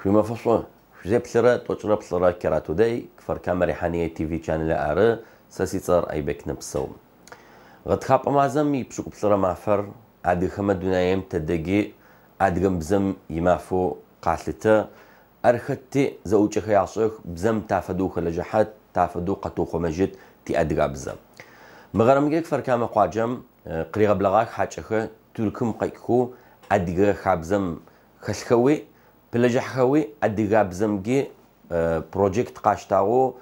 شو فصل زي بثرة توجرا بثرة كراتو داي كفر كاميرا حانية تي في channel أرى ساسي صار أي بك نبصو غد خاب أمازم يبشوك بثرة معفر عاد خمد دنايم تدقي عاد بزم يمافو قاتلته أرختي زوجي خياصيخ بزم تعفدو خلجحات تعفدو قطوخ مجد تي أدقى بزم مغرم جيك فركام قاجم قريغ بلغاك حاجخه تركم قيكو أدقى خابزم خشخوي بلجح خوي أدقى بزم جي بروجكت قاشتاغو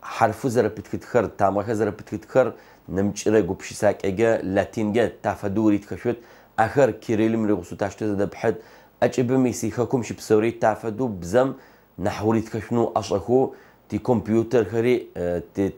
حرفو زر بتكتخر تامغه زر بتكتخر نمچره گوبشي ساك اجا لاتينجا تعفدو ريت خشوت آخر كيريلم رغسو تاشته زده بحد أجيب ميسي خاكم شي بسوري تعفدو بزم نحوريت خشنو أشخو تي كمبيوتر خري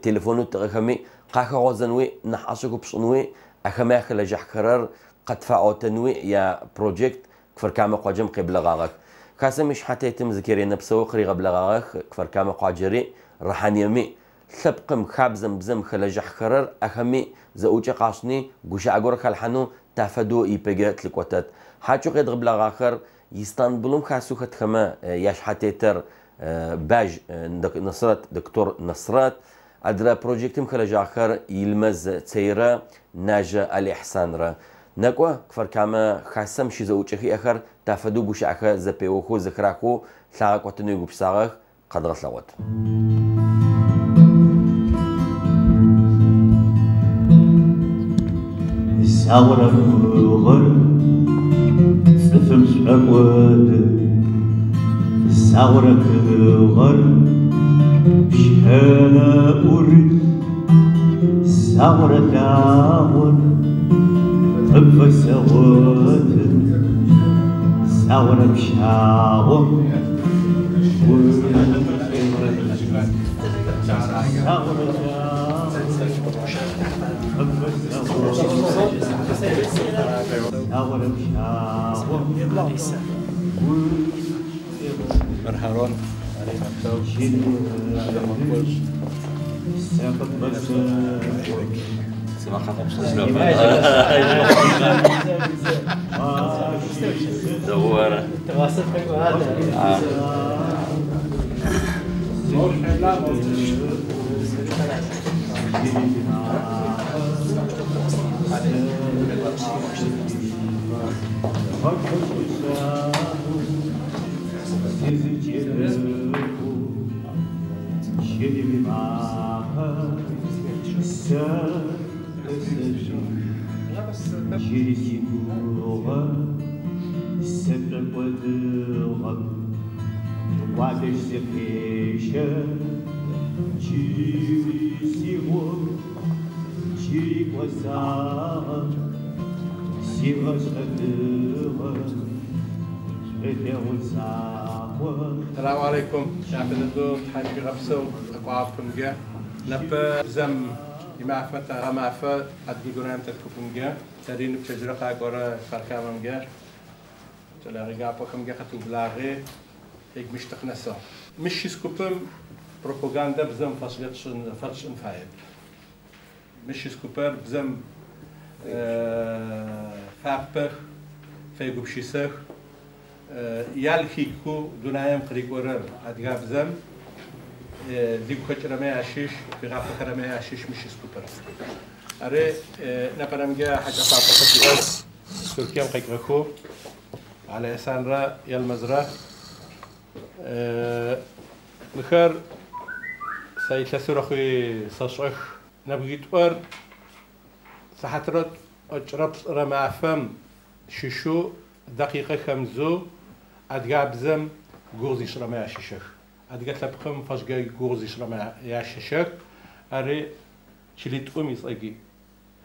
تليفونو تغخمي قاخا غوزنوي نح أشخو بشنوي أخما خلجح خرر قد فاوتنوي يا بروجكت كفر كامل قاجم قبل غاغك خاصة مش حتى يتم ذكرين نفسه قري قبل غاغك كفر كامل قاجري رحان يمي ثبقم خابزم بزم خلجح خرر أخمي زوجي قاشني قوش أقول خلحنو تعفدو يبقى لكوتات حاجو قيد قبل غاخر يستنبلوم خاصو خما ياش حتى يتر باج نصرات دكتور نصرات أدرى بروجكتم خلج آخر يلمز تيرا ناجا الإحسان را نقوى كفر كاما خاصم شي زوجي آخر تفدو بوش آخر زبيوخو ذكراخو ثاق وتنو يقوب ساغخ قد غسلوت ساورا غر سفم سعود ساورا غر شهانا أورد ساورا داون طب سواد ساورا بشاوم مرحبا دوارة السلام عليكم. شاهدتوا حاجة غبسوا أقوافكم جا. نبى زم يمعفت غمعفت أدقيقنا يمتلكم جا. ترين بتجرق أقورا فركامم جا. تلاقي قابكم جا خطوب لاغي. هيك مش تخنسا. مش يسكوبم بروباغندا بزم فصلش انفايد. مش يسكوبر بزم فابر فيقوب شيسر يالخيكو دنايم قريقورر أدقاب زم ديكو خجرمي عشيش في غافة خرمي عشيش مش يسكوبر أري نبرمجا حاجة فاطمة أس تركيا مقيقرخو على إسان را يالمزرا مخير سيتلسو رخوي صشخ نبغيت ور سحترت أجرب رمعفم ششو دقيقة خمزو أدقى بزم غوزي شرمي عشيشك أدقى تلبخم فاشقى غوزي شرمي عشيشك أري شليت أمي صاقي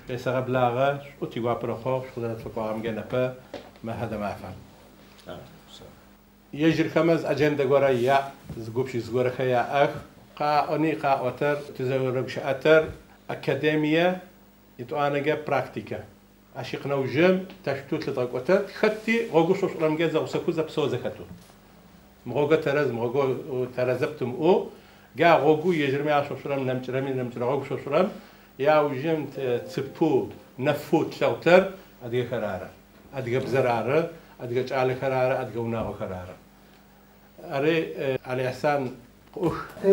ليس غبلاغة شوتي وابرخو شخدرت فقوام جنبا ما هذا معفم يجري خمز أجندة غوريا زغوبشي زغورة خيا أخ قا أني قا أتر تزوربش أتر أكاديمية يتوانا جا براكتيكا عشقنا وجم تشتوت لطاقوتات خدتي غوغوش رمجازة وسكوزة بسوزة كتو مغوغة ترز مغوغة ترزبتم أو جا غوغو يجرمي عشو شرم نمترمي غوغوش شرم يا وجم تسبو نفوت شوتر أدي خرارة أدي بزرارة أدقى على كرارة أدقونا وكرارة أري على إحسان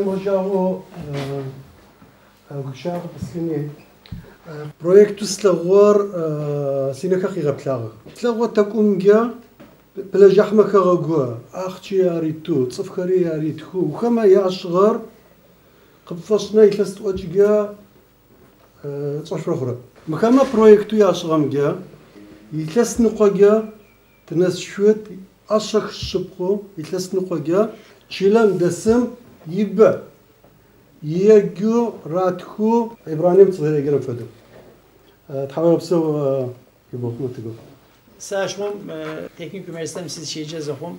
Možemo guşar sini proyektu slagor sineka khigaptlaga slagor takumga belajahma karago akhchi aritu tsafkari aritu kama yashghar qfasna ilast wajga tsashrokhra makama proyektu yashghamga ilast nuqaga tnas shwet ashak shibqo ilast nuqaga chilam dasam يبقى يجو راتخو إبراهيم تصغير يجرب فدو تحاول بسو يبقى ما تقول ساشمم teknik üniversitem siz şeyce zahom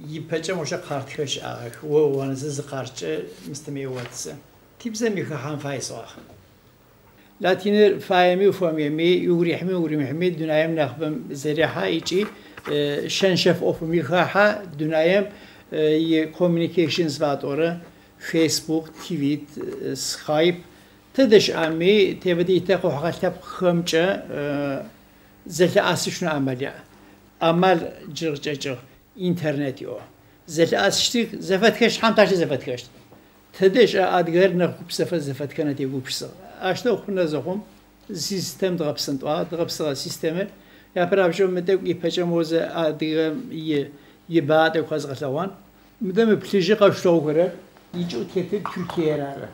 yipece moşa kartköş ağak o vanızı kartçı müstemi vatsı tipze mi khan faysa Latiner fayemi ufamiyemi yurihmi Muhammed dünayem nakbem zeriha içi şenşef ofumi kha dünayem communications vadora Facebook, Tweet, Skype تدش عمي تبدي تاخو حقتها خمجة زلت أسشنا عمليا عمل جرجر إنترنت يو زلت أسشتك زفت كش هم تاش زفت كش تدش أدغير نخوب زفت كانت يجوب شص أشتو خنا زخم سيستم دربسنت دربسرا سيستم يا برابجو مدك يبجم وز أدغير يبعد وخاز غلوان مدام بليجي قشتو غره يجو تيت تركيا راه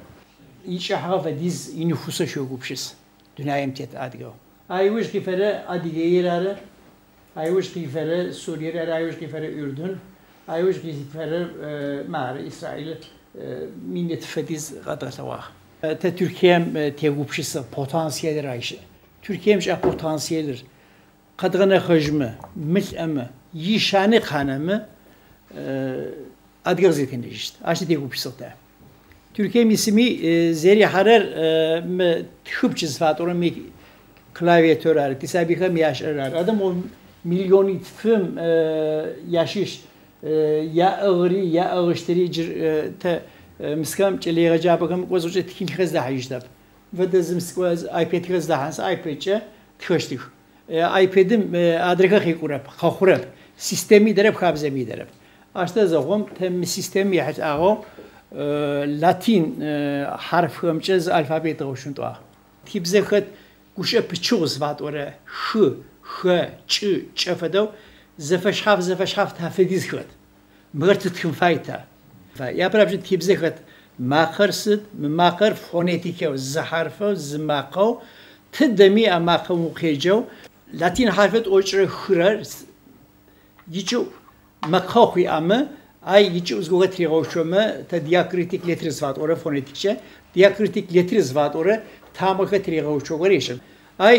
يجي حافظ ديز ينفوسه شو غوبشس دنيايم تيت ادغو ايوش كيفره ادغير راه ايوش كيفره سوريا راه ايوش كيفره اردن ايوش كيفره مار اسرائيل مينت فديز غدغتوا تا تركيا تيغوبشس potansiyel رايش تركيا مش potansiyeldir قدغنا خجمه مثل اما يشاني خانمه أدغر زيتين رجست عشان تيجوا بسطة تركيا مسمي زري حرر تخوب چیز فاتورة می کلاویاتور ار تسابیخه میاش ار آدم o milyoni tfım yaşış ya ağrı ya ağıştırı te miskam çeliğe cevabım kozuca tikin kız daha iştab ve de zimskoz iPad kız daha iPad'e tıkıştık iPad'im adreka xekurap xaxurap sistemi derep xabzemi derep Aşta zağım tem sistemi yahat ağo Latin harf xamçız alfabeti oşuntua. Tibze xat guşa piçuz vat ora x x ç çafadav zefeşhaf tafediz xat. Mırt tkın fayta. Ya prabj tibze xat maqarsid maqar fonetike z harfa z maqav tdemi amaqav muqejav Latin harfet oçre xrar yiçu مخاخی امه ای هیچ uzgoga trigoşoma ta diakritik letres vat ora fonetikçe diakritik letres vat ora tamaka trigoşo varışın ay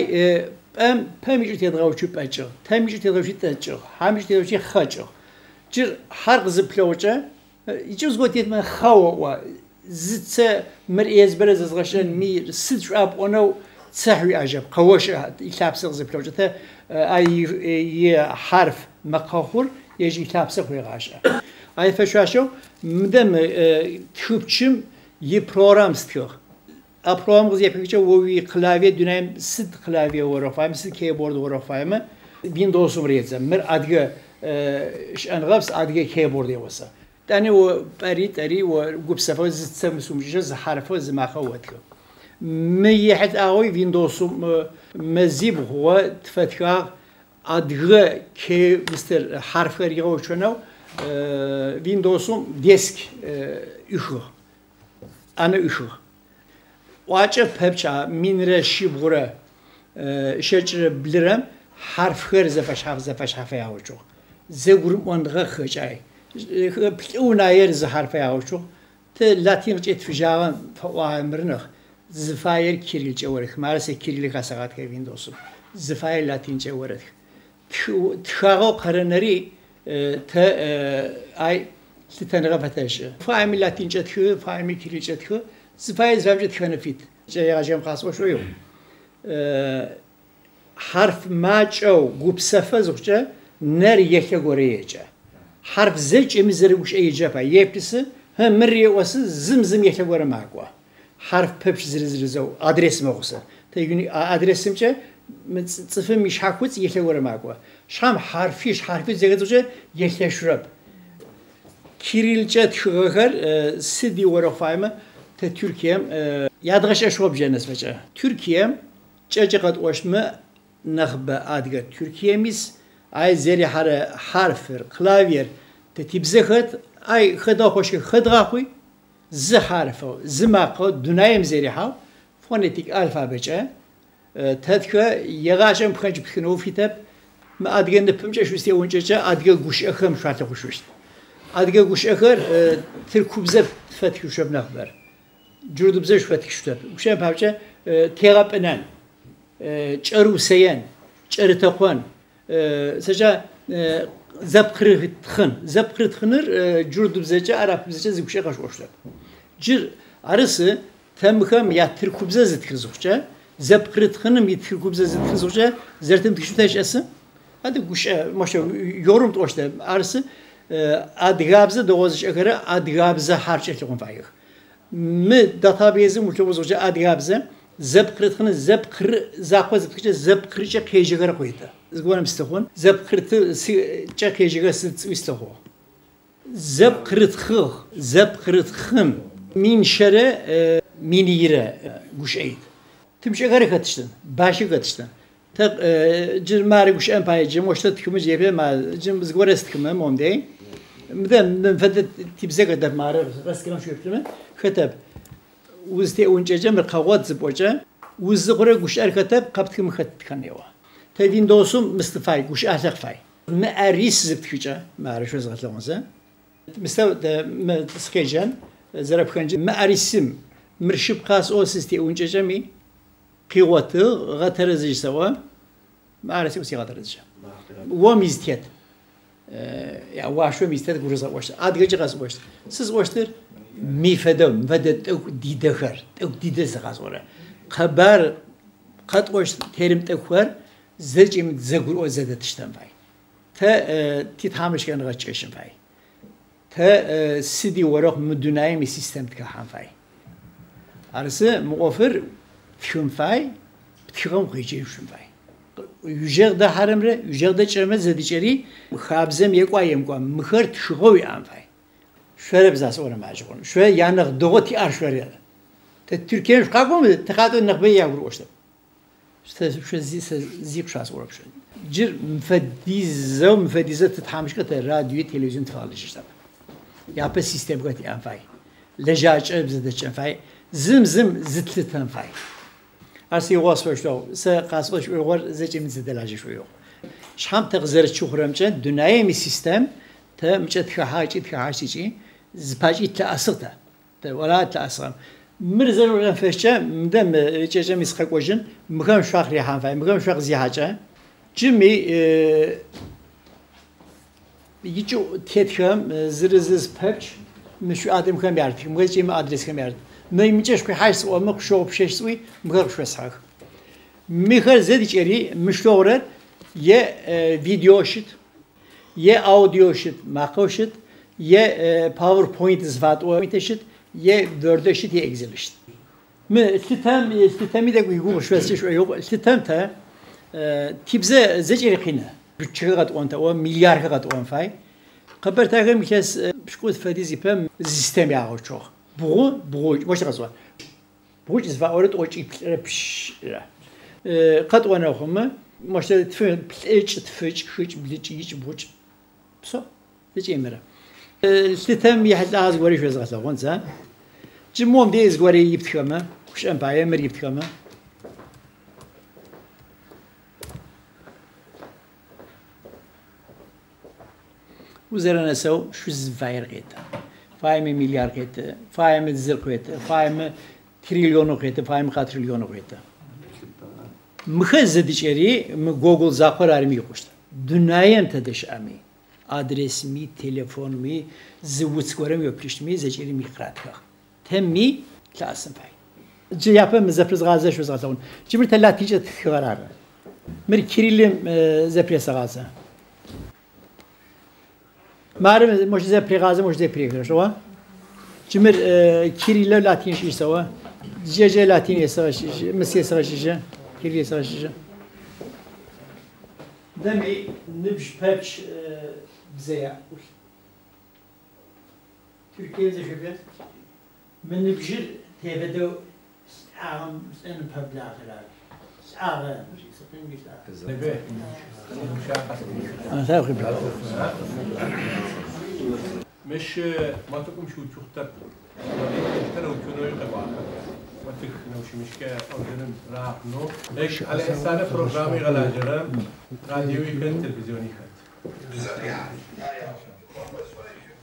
pemicit trigoşu paçı temicit trigoşu taçı hamicit trigoşu xaçı cir har zıploca hiç uzgot yetme xawa zitse mer ezbere zazgaşan mi sidşab ona sahwi acab qawaş ilapsı zıploca ta ay harf maqahur يجي تابسه خوي غاشة. أي فشاشو مدام تخبشم يبرنامج استيق. أبرنامج غزي يبيكش ووي كلاوي دنيم سد كلاوي ورفايم سد كيبورد ورفايم Windows مريزة مر أدقى أنغابس أدقى كيبورد يوصل. تاني و بري وجوب سفر زت سمسومجة زحرفه زماخواتك. ميحد أوي Windows مزيب هو تفتكر أدغى كي مستر حرف غيره وشنو Windows'um disk üşü ana üşü وأجا بحبشة من رشي بغرة شجر بلرم حرف خير زفش حرف ياوجو زغرم وندغ خجاي بلوناير زحرف ياوجو ت لاتين جت فجاوان وامرنخ زفاير كيريل جورك مارس كيريل كاسغات كي Windows'um زفاير لاتين جورك تخاغو قرنري ت اي ستنغفتش فاهم لاتين جت فاهم كيريل جت زفاير زفجت كنفيت جاي راجم خاص وشويو حرف ماج او جوب سفز وجه نر يكه غوريجه حرف زج مزرغش ايجابا يبتس هم مري وس زمزم يكه غور ماقوا حرف ببش زرزرزو ادرس مغسه تيغني ادرسمچه صفر مش حكوت يحلو رماقوا شام حرفيش زي كده يحلشرب كيريلجات شغال سدي ورفايمه تركيا يادغش أشوب جنس بجا تركيا جاجقت وشما نخبة أدقى تركيا ميس أي زري حرفر كلافير تتبزخت أي خدا خوش خدا خوي ز حرفه ز ماقو دنايم زري حاو فونيتيك ألفا بجا تذكر يغاشم بخنج بخنو في تب ما أدقى نبمجا شو استي ونجا أدقى قوش أخم شوات خوشوش أدقى قوش أخر تركوبزة فتح شب نخبر جرد بزش فتح شتاب وشان بحاجة تيغاب أنان جرو سيان جر تقوان سجى زبقر تخنر جرد بزجة عرب بزجة زبشة قش وشتاب جر عرسه تم خم يا تركوبزة زت خزوجة زبقر تخنم يتركوبزة زت خزوجة زرتم تكشفتش اسم هذا قش ماشى يورم توشتاب عرسه أدغابزة دوازش أخره أدغابزة حرشة تكون فايق م داتابيز ملتوزوجة أدغابزة زبقرت خن زبقر زاقوة زبقرة زبقرة كيجيغر قويته زقولنا مستخون زبقرت جا كيجيغر مستخو زبقرت خم مين شرة مين يرى قش عيد تمشي غير كتشتن باشي كتشتن تق جماري قش أم باي جموشت كم جيبه ما جم زقورست كم موندي مدام نفدت تبزق ده مارر بس كلام شو يفهمه كتب وزتي ونجا مر قوات زبوجا وزغره قش كتب قبت كم خت كنيوا تدين دوسم مستفاي قش أهلك فاي ما أريس زبط كجا ما أعرف شو زغت لونزا مستوى ما سكيجان زرب خنج ما أريسم مرشب قاس أوسستي ونجا مي قوته غترزج سوا ما أعرف وسي غترزج وميزتيت ya vaşo mistet guruza vaştı. Adgıcı gaz vaştı. Siz vaştır mifedem vedet ok didehar. Ok dides gaz ora. Haber kat vaştı terim tekvar zecim zegur o zedet işten vay. Te tit hamişken gaçışın vay. Te sidi varak müdünayı mi sistem tkahan vay. Arası muafir şun vay. Tkam gıcı şun vay. yüjeg de haramre, yüjeg de çerme zediceri, xabzem yekayem kuam, mıhır tşuğuy anfay. Şöyle bizas ona macun. Şöyle yanık doğuti arşveri. Te Türkiye'nin kakım mı? Tekadü nakbeyi yavru işte. İşte şu zip şans olur şu. Cir müfeddize tethamış kadar radyo, televizyon tıkalış işte. Yapı sistem kadar anfay. Lejaç bizde çanfay. Zim zitli tanfay. Arsi wasfış da se qasmış uyğur zecimiz delaje şuyu. Şam tağzır çuxramça dünyaya mi sistem te mçet khahaçi zpaç itla asıqta. Te wala itla asram. Mirzel ulan feşça mdem çeçe misqaqojin mıkan şahri hanfay mıkan şah zihaca. Cimi yiçu tetkham zırızız pepç müşü adım kam yardık. Mıcimi adres kam yardık. نيمجش كي حاس ومق شو بشيء سوي مغرب شو ساق مخر زد يجري مشتورر يا فيديو شت يا اوديو شت ماقوشت يا باوربوينت زفات ومتشت يا وورد شت يا اكسل شت ما استتامي ده يقول شو شو يقول استتام تا تبزه زجري قينا بتشغلت وانت او مليار قد اون فاي قبر تاغم كاس بشكوت فديزي بام سيستم ياغو تشوخ بغو واش غزوا بغوج زفا اورت اوچ بش قد وانا هما ماش تفهم تفج خج بليچ يچ بوچ بصو تجي مره ستم يحل از غوري شو زغسا غونزا جموم ديز غوري يبتخما وش امبايا مر يبتخما وزرنا سو شو زفاير غيتا فاهم مليار قيته فاهم الزر قيته فاهم تريليون قيته فاهم 4 تريليون قيته مخزد içeri Google zakor armi yokuştu. Dünyayım tedş ami. Adres mi, telefon mi, zıvıt görem yapıştı mi, zeceri mi kıratka. Temmi klasın fay. Cevapım zepres gaza şu zaten. Cimri telatice tıkarar. Mer kirilim zepres gaza. Marım moş zepre gaza moş zepre gör. Cimri kirille latin şi sawa. Cece latin sawa, mesye sawa şi. Kirille sawa şi. دمي نبش بابش بزيا تركيا زي شبيت من نبجر تبدو عام سن ببلا خلال ساعة مش ما تكون شو تختار ترى وكانوا يقبعوا ما تكنوا شو مشكلة أردن راح نو إيش على إنسان برنامج على جرام راديوي كان تلفزيوني كان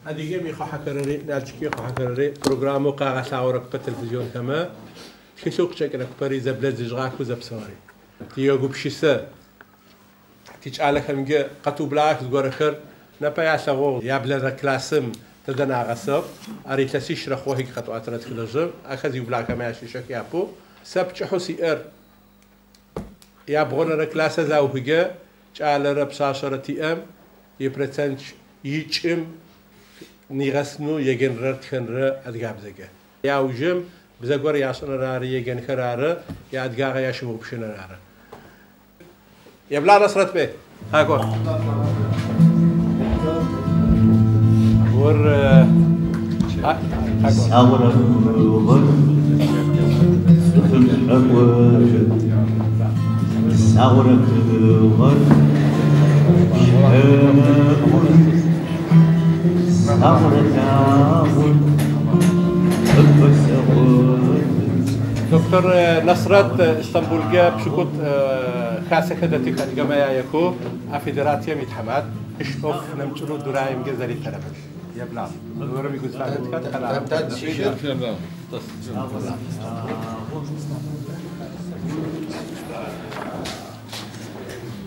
هذه جميع خاكرري نالشكي خاكرري برنامج قاعد ساورك بالتلفزيون كمان كيسوق شكلك بريزة بلاد جراك وزبسوري تيجو بشيسة تيجعلك همجة قطو بلاك تقول خير نبيع سووا يابلنا كلاسم تدنا غصب أريد تسيش رخوه هيك قطعة تنتكلجم أخذ يبلاك ما يشيشك يابو سبت حسي يابغون كلاسة زاو هيجة جعل رب ساشرة تيام يبرتنش يجم نيغسنو يجن رد خنر أدقاب زجا ياوجم بزغور ياسن راري يجن خرارة يادقاغ ياشمو بشن رارة يبلا نصرت به هاكو ور ثورة الغر دخل الأبواب ثورة الغر دكتور نصرت اسطنبول جاب شكوت خاصة كدتك الجماعة يكو أفيدراتيا متحمد إشوف نمشلو درايم جزري تربش يبلغ دورة بيجوز فاتت كات خلاص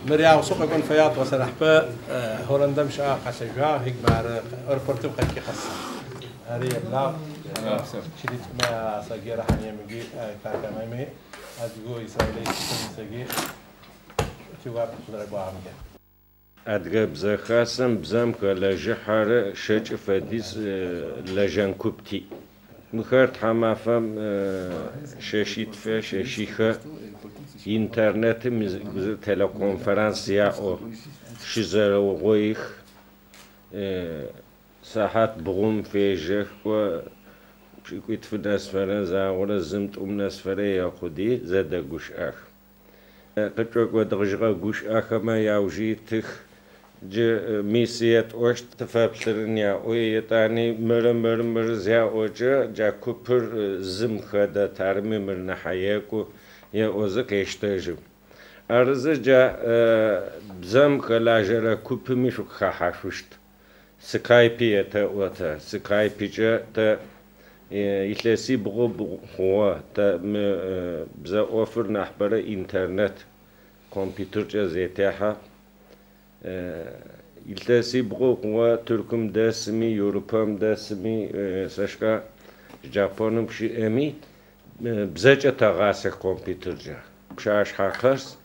مريا وسوق يكون فياض وسنحبة هولندا مش قاسجا هيك مع أربورتو قد كي خاصة هذه يبلغ شديد ما صغيرة حنيا مجي كاركامي أدعو إسرائيلي سجي تواب درجة عامية أدعى بزخاسم بزم كلاجة حارة شج فديس لجان كوبتي مخرت حما فم شاشيت في شاشيخة إنترنت تلكونفرنسيا أو شزر وغيخ ساحات بغم في جه و شكوت في الناس فرنسا ولا زمت ناس فريا خدي زاد جوش أخ قطعك ودرجة جوش أخ ما يوجي تخ ج ميسيات وش تفابلرنيا ويتاني مر زيا وجه جا كوبر زم خدا تارمي مرنا حياكو يا أوزك يشتاجم أرز جا بزم خلاجرا كوب مشوك خاحشوشت سكايبي تا وتا سكايبي جا تا يتلاسي بغو هو تا بزا أوفر نحبر إنترنت كمبيوتر جا زيتاها يتلاسي بغو هو تركم داسمي يوروبام داسمي ساشكا جابونم بشي أمي بزاجة تغاسي كمبيوتر جا بشاش حاقرس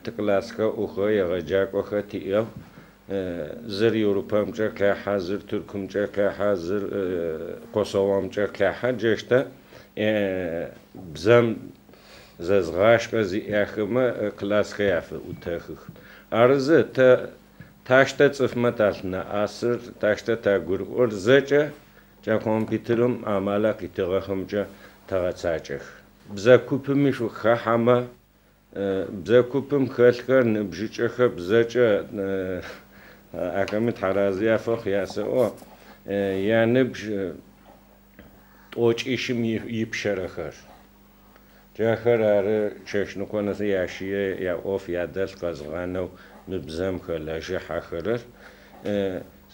تقلاسكا أخو يغجاك أخو تيئو زر يوروبام جا كاحا زر تركم جا كاحا زر قصوام جا كاحا جاشتا بزم زازغاشكا زي اخما كلاسكا يافا وتاخخ أرزة تاشتا تفمتالنا أسر تاشتا تاقور ورزاجة جا كمبيوترم عمالاك يتغخم جا تغتساجخ بزا كوبمش وخاحما بزا كوبم خالكا نبجيجخ بزاجة أكمل حرازيا فوق ياسو يعني بج توش إيشم يبشرخر جاخر على شش نكون سياشية يا أوف يا دل قزغانو نبزم خلاش حخرر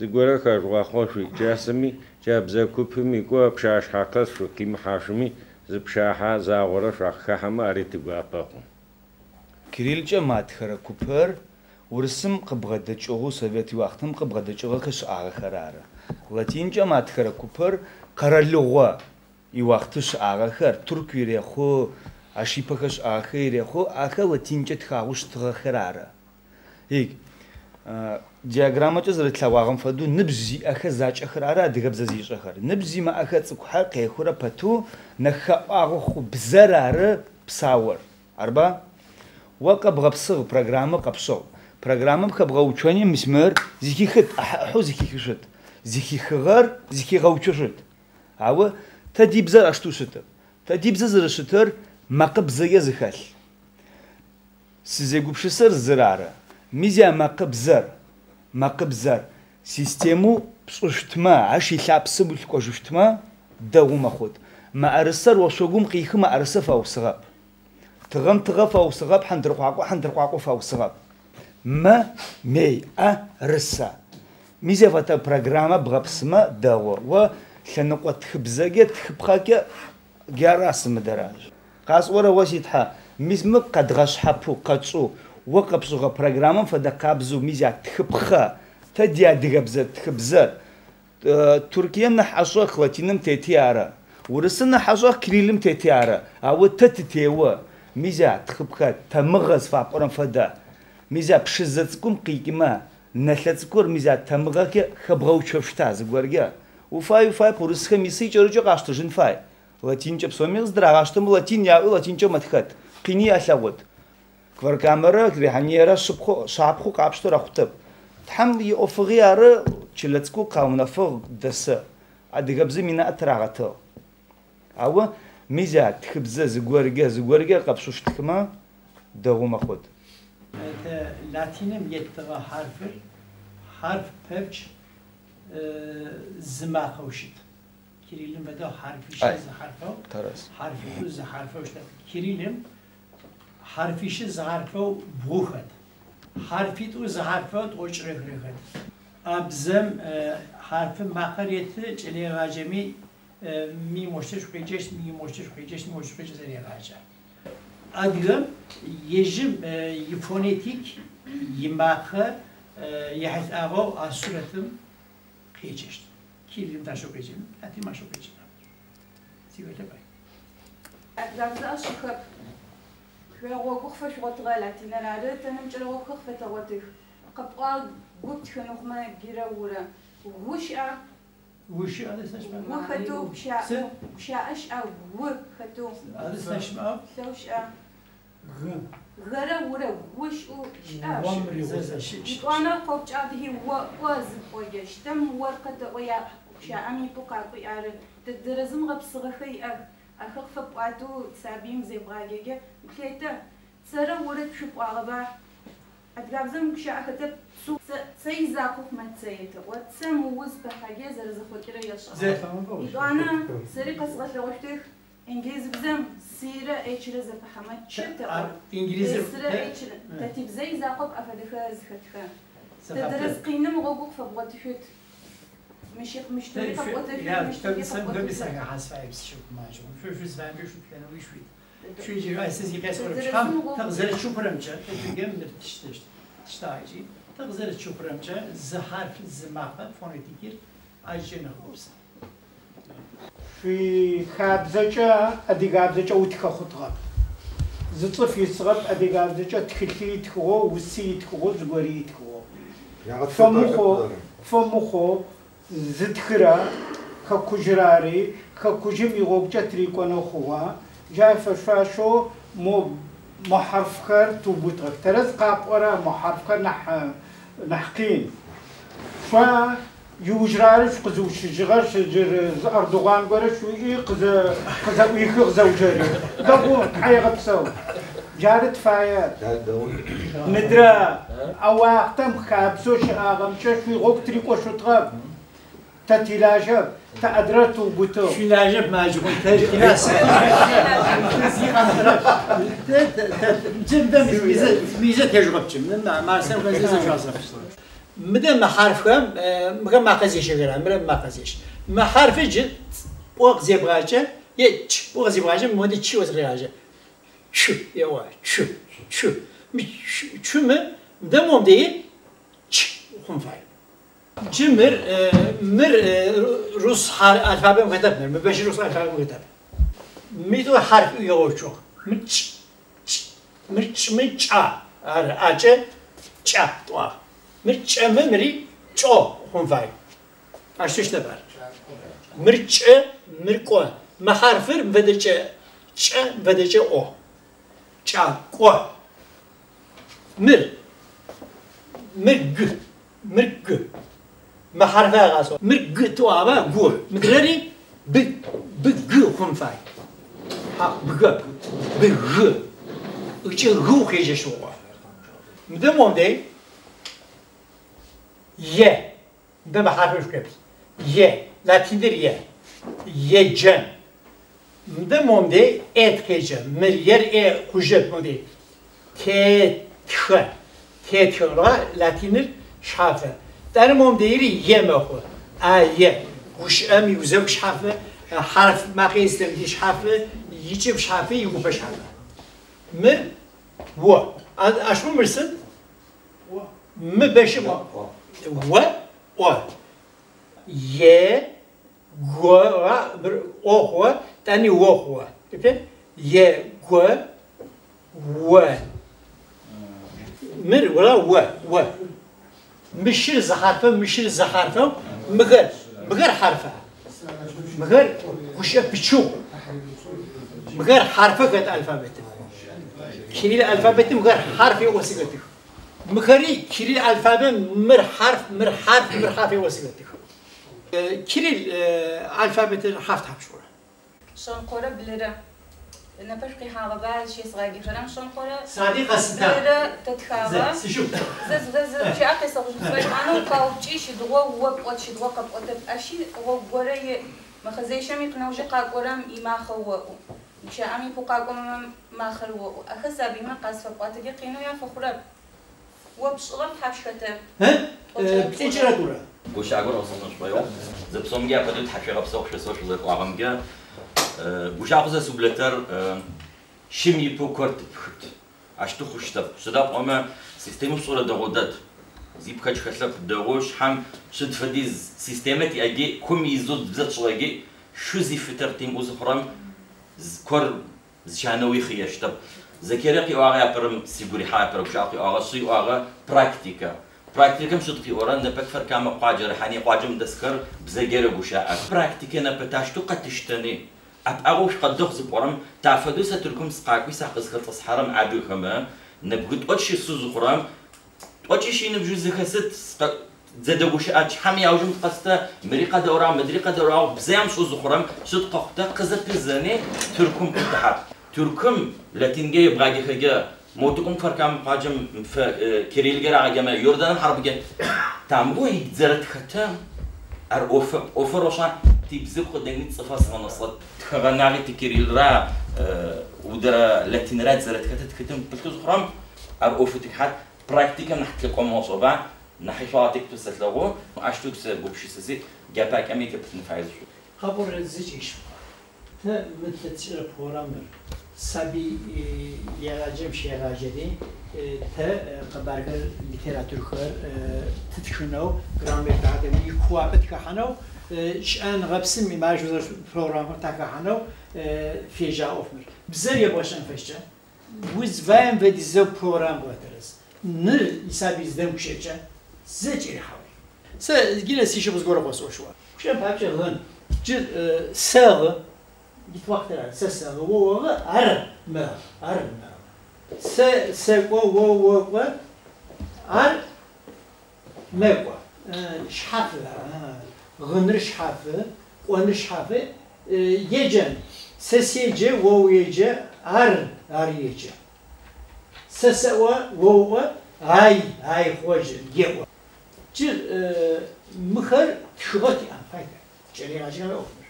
زغورا خر واخوشي جاسمي جابزا كوبمي كو بشاش حقس شو كيم حاشمي زبشاها زاغورا شخخما ريتغابا كريل جماعت خر كوبر ورسم قبغدچو سوفيتي وقتم قبغدچو خش اخراره لاتين جماعت خر كوبر قرلوغا ي وقتش اخر تركيا خو اشيبخش اخير خو اخر لاتين جت خاوش تخراره هيك دياغرامات زرتلاواغم فدو نبزي اخ زاچ اخراره دغبززي شخر نبزي ما اخ صقحا قيخوره پتو نخاغو خو بزراره بساور اربا وقب غبصغ برنامج قبصو программам хабгъучани мисмэр зихихыт аху зихихышыт зихихыгъэр зихигъучышыт ау тадибзэр аштушыт тадибзэ зэрышытыр макъыбзэе зыхэлъ сызегупшысэр зырары мизя макъыбзэр систему пшӏуштмэ аш илъапсым улъкӏожыштмэ дэгъу мэхъут мыӏэрысэр ошъогум къихы мыӏэрысэ фаусыгъэп тыгъэм тыгъэ фаусыгъэп хьандыркъуакъо фаусыгъэп мей рыса мизя фэта программа бгъэпсымэ дэгъу о лъэныкъо тхыбзэгэ тхыпхъэкӏэ гярасымэ дэраж къасӏорэ о ситхьэ мизмэ къэдгъэшъхьэпу къэчӏу о къэпшӏыгъэ программам фэдэ къабзэу мизя тхыпхъэ тэ диадыгэбзэ тхыбзэр Туркием нахьашъох латиным тети ары урысым нахьашъох кириллым тети ары ау тэ тытео мизя тхыпхъэ тамыгъэ зыфапӏорэм фэдэ мизя пшызэ цӏыкӏум къикӏымэ нэлъэ цӏыкӏур мизя тамыгъэкӏэ хэбгъэуцощта зыгоргэ уфай урысхэм исый кӏэрыкӏэ къаштыжын фай латинкӏэ псоми здрагъаштэмэ латин яӏу латинкӏэ мэтхэт къини ялъэгъут кваркамэрэ рихьаньерэ шапхъу къапштэ рахъутэп тхьэм иӏофыгъи ары чылэ цӏыкӏу къаунэфыгъ дэсэ адыгэбзэм инаӏэ тырагъэтыгъ ау мизя тхыбзэ зыгоргэ къэпшъущтхымэ дэгъу мэхъут لاتينم يتغى حرف ببج زماخوشت كيريلم بدا حرفيش زحرفو حرفي زحرفو كيريلم حرفيش زحرفو بوخت حرفي تو زحرفو اوچرخ رخت ابزم حرف مخريت چلي راجمي مي موشتش خيجش زري راجا أديم يجب يفونيتيك يماخر يحس أغو أسرتم خيجش كيلم تاشو خيجم أتي ما شو خيجم سيبته باي أدرك أشكر كوا كوخفش وتغلط نرى تنم جلو كوخفة توتر قبقى قلت خنوخ ما جرا ورا وش هذا سنشمع وختو شاش أو وختو هذا سنشمع سوش غرا ورا وش أو شاش وأنا قبض هذه واز ويش تم ورقة ويا شامي بقى ويا تدرزم غبص غخي أخف بقعدو سابيم زي بغاجة كيتا سرا ورا شوف أغبا أتجابزم كشاء كتب سوق سيزاقوك ما تسيته وتسموز بحاجة زرز خطيرة يشاء. أنا سري قصة لوحدك إنجليز بزم سيرة إيشرز بحمد شتى. إنجليز سيرة إيشر تتيب زي زاقوك أفدك زختك. تدرس قينة مغوق فبغتشوت. مش تري فبغتشوت. لا مش تري سام قبل ساعة حاسة بس شو ماجون. شو زمان بيشوف كنا ويشوي. شو يجي أساسي كاس ورشام تغزل شو برمجة تجمع تشتاجي تغزل شو برمجة زحرف زماقة فونيتيكير عايشين خبز في خابزجة أديجابزجة وتكخطغب زطف يصغب أديجابزجة تخلي تخو وسي تخو زغوري تخو فمخو زدخرا خكوجراري خكوجم يغوجة تريكونو خوا جاي فشاشو محرف خير توبوتك ترز قاب ورا محرف خير نحقين فا يوجرارش قزو شجر أردوغان قرش ويجي قزا ويخي زوجري دقون حيغة بسو جارت فايات ندرا أواقتم خابسوش آغمشش ويغوك تريكو شطغب تتلاجب تأدرت وبوتو شو لاجب ما جبون تجلس جدا ميزة تجربتهم ما سنو كذا جازف مدام ما حرفهم ما قزيش غيرها ما قزيش ما حرف جد وقزي بغاجة يتش وقزي بغاجة مودي تشي وزغيراجة شو يوا شو ما مدام دي تش خنفاي جمر روس الفابي مكتب مباشر روس الفابي مكتب ميتو حرف يوشو مرچ آچه چا توا مرچ مري چو خنفاي اشتش تبر مرچ مرقو محرفر بدچ چ بدچ او چا قو مر مرق ما حرفها غاسو مرق تو ابا جو مدري بق خنفاي ها بق وش هو خيج شو مدموم دي يه ده ما حرفش كبس يه لا تدري يه جن مدموم دي ات خيج مليار كوجت مودي تيتخرا لاتينر شافه درموم ديري يمخو ايه وش امي وزوج شافه حرف ما قيستم دي شافه يجيب شافه يقوم شافه مر و اشو مرسل م باش و يه غو او تاني و يه غو و مر ولا و مشير زحارفه مغير حرفه مغير وش بتشو مغير حرفه كت الفابت كيريل الفابت مغير حرف وسيلتك مغري كيريل الفابت مر حرف وسيلتك كيريل الفابت حرف تحبشوره شون قرا بلره نبرقي حاجة بعد شيء صغير كلام شون قرا صديق أصدق بلره تتخابى شوف زز شيء أقصى صوت شوي أنا كاوتشي شدوا وقت شدوا قبض أشي وقرا ما خزيش أمي كنوجي قاقرام إما خوا مش أمي بقاقم ما خلوا أخذ أبي ما قاس فقط يقينوا يا فخرة وبشغل حشكته ها بتجرا دورة وش أقول أصلاً شوية زبصم جا بدو تحكي غبصة وش سوش زك وعم جا وش أقصى سبلتر شمي بوكرت بخت عشتو خوش تب صدق أما سيستم صورة دغودات زيب كج خلف دغوش هم شد فديز سيستماتي أجي كم يزود بزت شوية شو زي فتر تيم وزخرم كور زشانوي خيش تب ذكرقي أغا برم سيبوري حابر وشاقي أغا صي أغا براكتيكا براكتيكا مش تقي أوران نبكفر كام قاجر حني قاجم دسكر بزجر وشاء براكتيكا نبتاشتو قتشتني أبغوش قد دخز بورم تعفدو ستركم سقاكوي ساقز خلص حرام عبي خما نبغت أشي سوز خرام أشي شيء نبجوز خست زدوش أش حمي أوجم قصته مريقة دورا مدريقة دورا بزيام سوز خرام شد قحته قزت الزني تركم بتحت تركم لاتينجي بغاقي خجا موتكم فركام قاجم كريل جرا عجمة يوردان حرب جت تعمقوا يتزرت ختام أوفر وشان تبزق قدامي صفاص منصات تخغناغي تكريل را ودرا لاتينرات زرت ختم بكوز خرام أوفتك حد براكتيكا نحكي لكم مصوبة نحي فاتك تسلقو عشتوك سبوبشي سزي جابك أمي كبت نفعز شو خبر الزجيش تا متتشر بورامر سبي يراجم شيراجدي تا قبارجر ليتراتور خير تتشنو جرامر تعدني خوابت كحنو شأن غبسم ما جوزر بروغرام تاكحنو في جا أوفمر بزرية باشن فشة وز فاهم بدي زو بروغرام واترس نر يسابي زدم كشيء زجير حاول سجينا سيشة بزغورة بسوا شوى شن بابشة غن جد ساغ جت وقت لا ساغ وو عر ما ساغ وو عر ما شحافة غنر شحافة ونر شحافة يجن سيجة وو يجة عر يجة سسوا وو هاي خوج جوا جل مخر شغلتي أنا فايدة جري راجعنا أوفر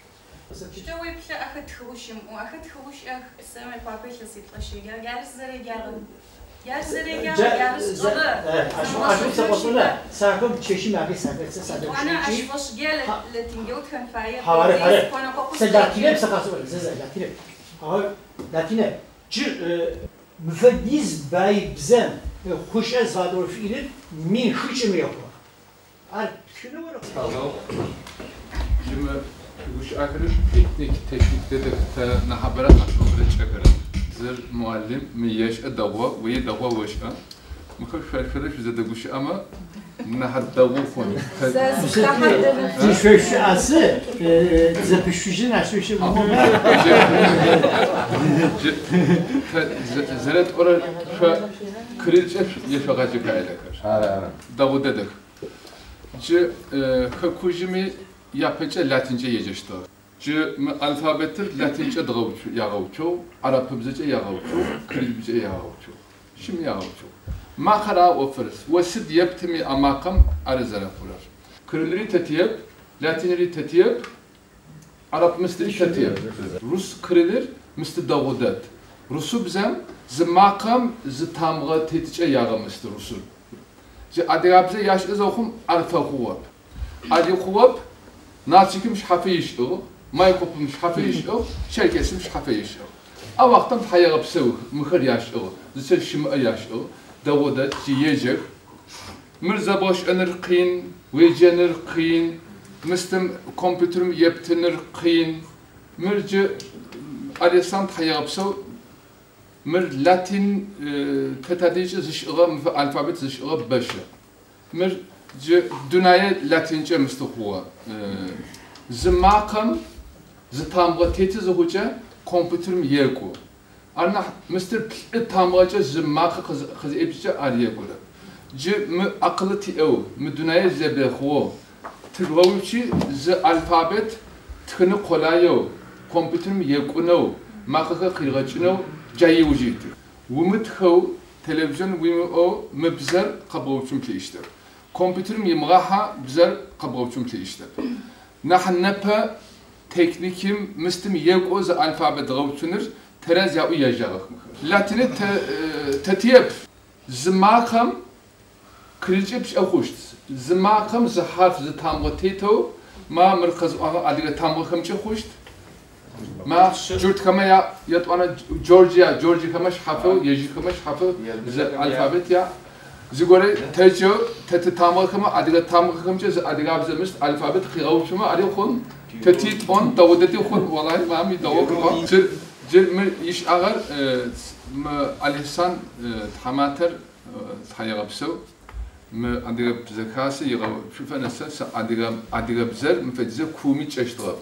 شتوي بلا أخذ خوشم وأخذ خوش السماء بابي خلصت قشيجا جالس زري جالس غلا عشان سبصنا ساكم تشيشي معي ساكم وأنا أشوفش جال لتنجوت كان فاير حواري سجاتينه بسقاسه سجاتينه داتينه جل مفديز باي بزن خوش از وادور فیلم می خوش می‌آورد. آر شنو ورا؟ جمع خوش آخرش تکنیک تشویق داده تا نهابرا خشوبرش آخره. زر معلم میش ادعوا وی ادعوا وش مخش فرفرش زده خوش اما نهدوفون شوش أسه زبشوشين عشوش زرت أورا كريلش يشغاجي كايلك داوددك ج خكوجمي يابچه لاتينجه يجشتو ج الفابتر لاتينجه دغوچو ياغوچو عربيزه ياغوچو كريلبجه ياغوچو شم ياغوچو ما خرا وفرس وسد يبتمي اماقم ارزره فولر كريلري تتيب لاتينري تتيب عرب مستري تتيب روس كريلر مست داودت روسو بزم زماقم زتامغه تيتچه ياغمست روسو ج ادغابزه ياش ازوخم الفا خوب ادي خوب ناتشكم مش حفيش او مايكوب مش حفيش او شركه مش حفيش او وقتم حيغ بسو مخر ياش او زسل شم ياش او داودت جيجك مرزا باش انرقين ويجنرقين مستم كمبيوترم يبتنرقين مرج اريسان حيغ بسو مر لاتين كتاديج زشغه الفابت زشغه بشه مر دنيا لاتينجه مستخوه زماقم زتامغتيت زوجه كمبيوترم يركو انا مستر تامغه زماق خزيبجه اريغو ج م اقلتي او م دنيا زبخو تغوشي ز الفابت تخن قلايو كمبيوترم يركونو ماخه خيغچنو جاي وجيت ومتخو تلفزيون ويمو مبزر قبوچم تيشتر كمبيوتر يمغاها بزر قبوچم تيشتر نحن نبا تكنيكيم مستم يقوز الفابت غوچنر تراز ياو يجاغ لاتن تتيب زماقم كريجبش اخوشت زماقم زحرف زتامغتيتو ما مركز ادغه تامغخمچ خوشت ما جورج كما يا انا جورجيا كما حفو يجي كما حفو الفابت يا زغوري تجو تتامل كما ادغه تامل كما ادغه بزمست الفابت خيغو كما ادي خون تتيت اون دودتي خون والله ما مي دو جل يش اگر ما الحسان تحماتر تحيغبسو ما ادغه بزكاسي يغو شوف انا ادغه بزر مفجز كومي تشتغب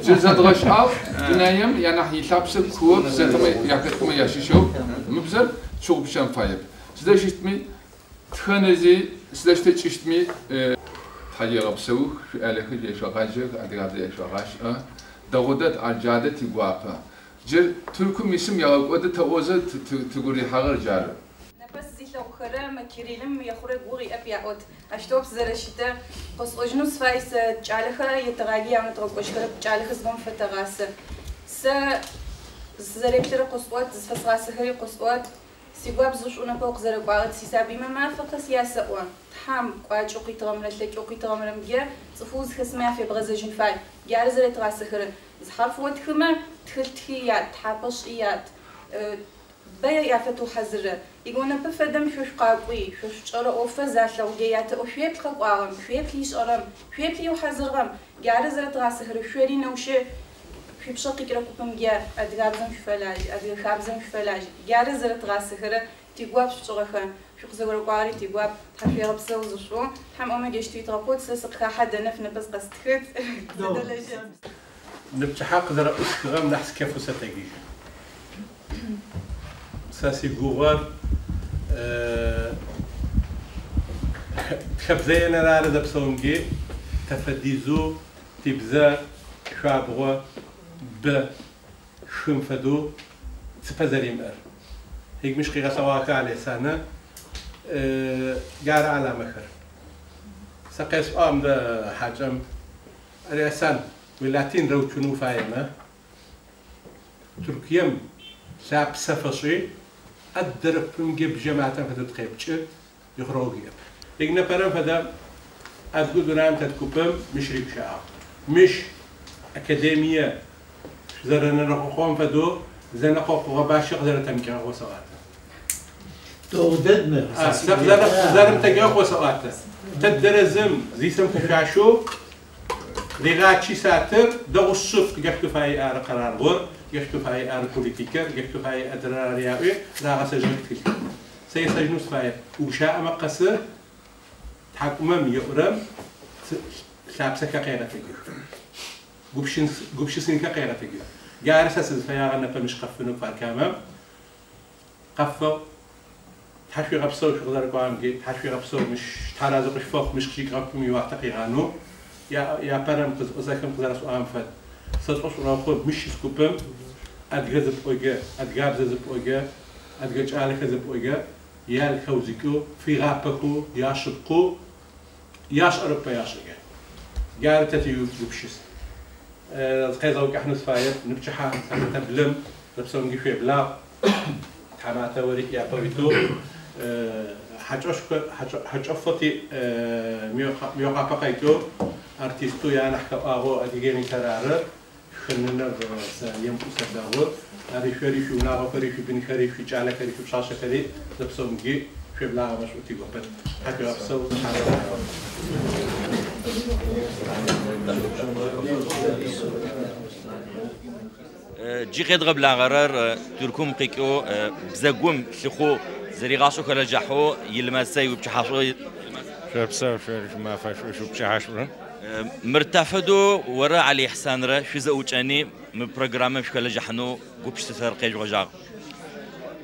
جزاد غشاو دنيام يعني حيلابس كوب زتما ياكتما ياشيشو مبزر شو بشان فايب سداشتمي تخنزي سداشتشتمي حيغبسو على خي شغاجك ادغاد شغاش دغودت اجادت يغوابا جل تركم اسم ياقود توزه تغوري حغر جار بس زيلو خرم كيريلم يخرج غوري ابياوت اشتوب زرشته قص اجنوس فايس جالخه يتغاغي عم تقوش كرب جالخ زبون فتغاس س زريبتر قصوات زفصاس هي قصوات سيغواب زوش انا فوق زرقات سيسابي ما فقس ياسوا تحم قاچوقي تغمرت لچوقي تغمرم جه صفوز خصمه في بغزجن فاي جار زرت راسخر زحرف وتخمه تخلتيات تحبشيات بيا يافتو حزره يقولنا بفدم شوش قاقوي شوش شرا اوفه زاشلو جيات او شويب قاقوام شويب ليش ارم شويب ليو حزرغم جار زرت راسخر شوري نوشه في بشقي كركوبم جا ادغابزم شفلاج ادغابزم شفلاج جار زرت راسخر تيغواب شغخه شو زغور قاري تيغواب تحفير بسو زشو هم اوما جشتي ترابوت سسق حد نفن بس قستخت نبتحق ذرا اسكغم نحس كيف ستجي ساسي غوغر خبزينا رارد بسونجي تفديزو تبزا شابغو ب شنفدو تفزري مر هيك مش قيغة سواك على سنة قار على مخر سقيس ده حاجم الأسان ولاتين روتشنو فايمة تركيا ساب سفصي أدرك فمجيب جماعة فتت خيبتش يخرجوا يجنا برام فدا أبغى درام تتكوبم مش ريبشاء مش أكاديمية زرنا نروحون فدو زنا قوقو باشق زرنا تمكين وسوات تودد مر زرنا تمكين وسوات تدرزم زي سم كشاشو لغاتشي ساتر دو الصف جفتو فاي ار قرار غور جفتو فاي ار بوليتيكر جفتو فاي ادرار رياوي لا غسجن كتير سيسجنوس فاي وشاء مقصر حكومة يقرم سابسك قيرة تجي قبشين كقيرة تجي جارس أساس فيا أنا فمش قفنوا فالكامل قفوا تحشي غبسوا شغل قام جيت تحشي غبسوا مش تحرزوا قش فوق مش شيء غبكم يوقت قيرانو يا برم أزاكم قدرس أنفد صدقش راخو مش سكوبم أدجذب أوجا أدجابذب أوجا أدجج على خذب أوجا يا الخوزيكو في غابكو ياشقو ياش أوروبا ياشقا قال تتيو بوشيس خيزو كحنس فايت نبتشحا تبلم لبسوا نجيفي بلا حماتا وريك يا بويتو حجوفتي ميوقع بقيتو ارتيستو يا نحكا اغو اديجين كراره خلنا يم سداو هذه فريش وناغو فريش بن فريش جعل فريش بشاشه فريش لبسوا نجي في بلا مش وتي غبن حكي لبسوا جي قد قبل غرار تركم قيكو بزقوم لخو زريغاشو كلا جحو يلمسي وبشحاشو شبسا شرف ما فاش وبشحاشو مرتفدو ورا علي حسان را شو زوجاني من برنامج كلا جحنو قبش تسرقي جوجاغ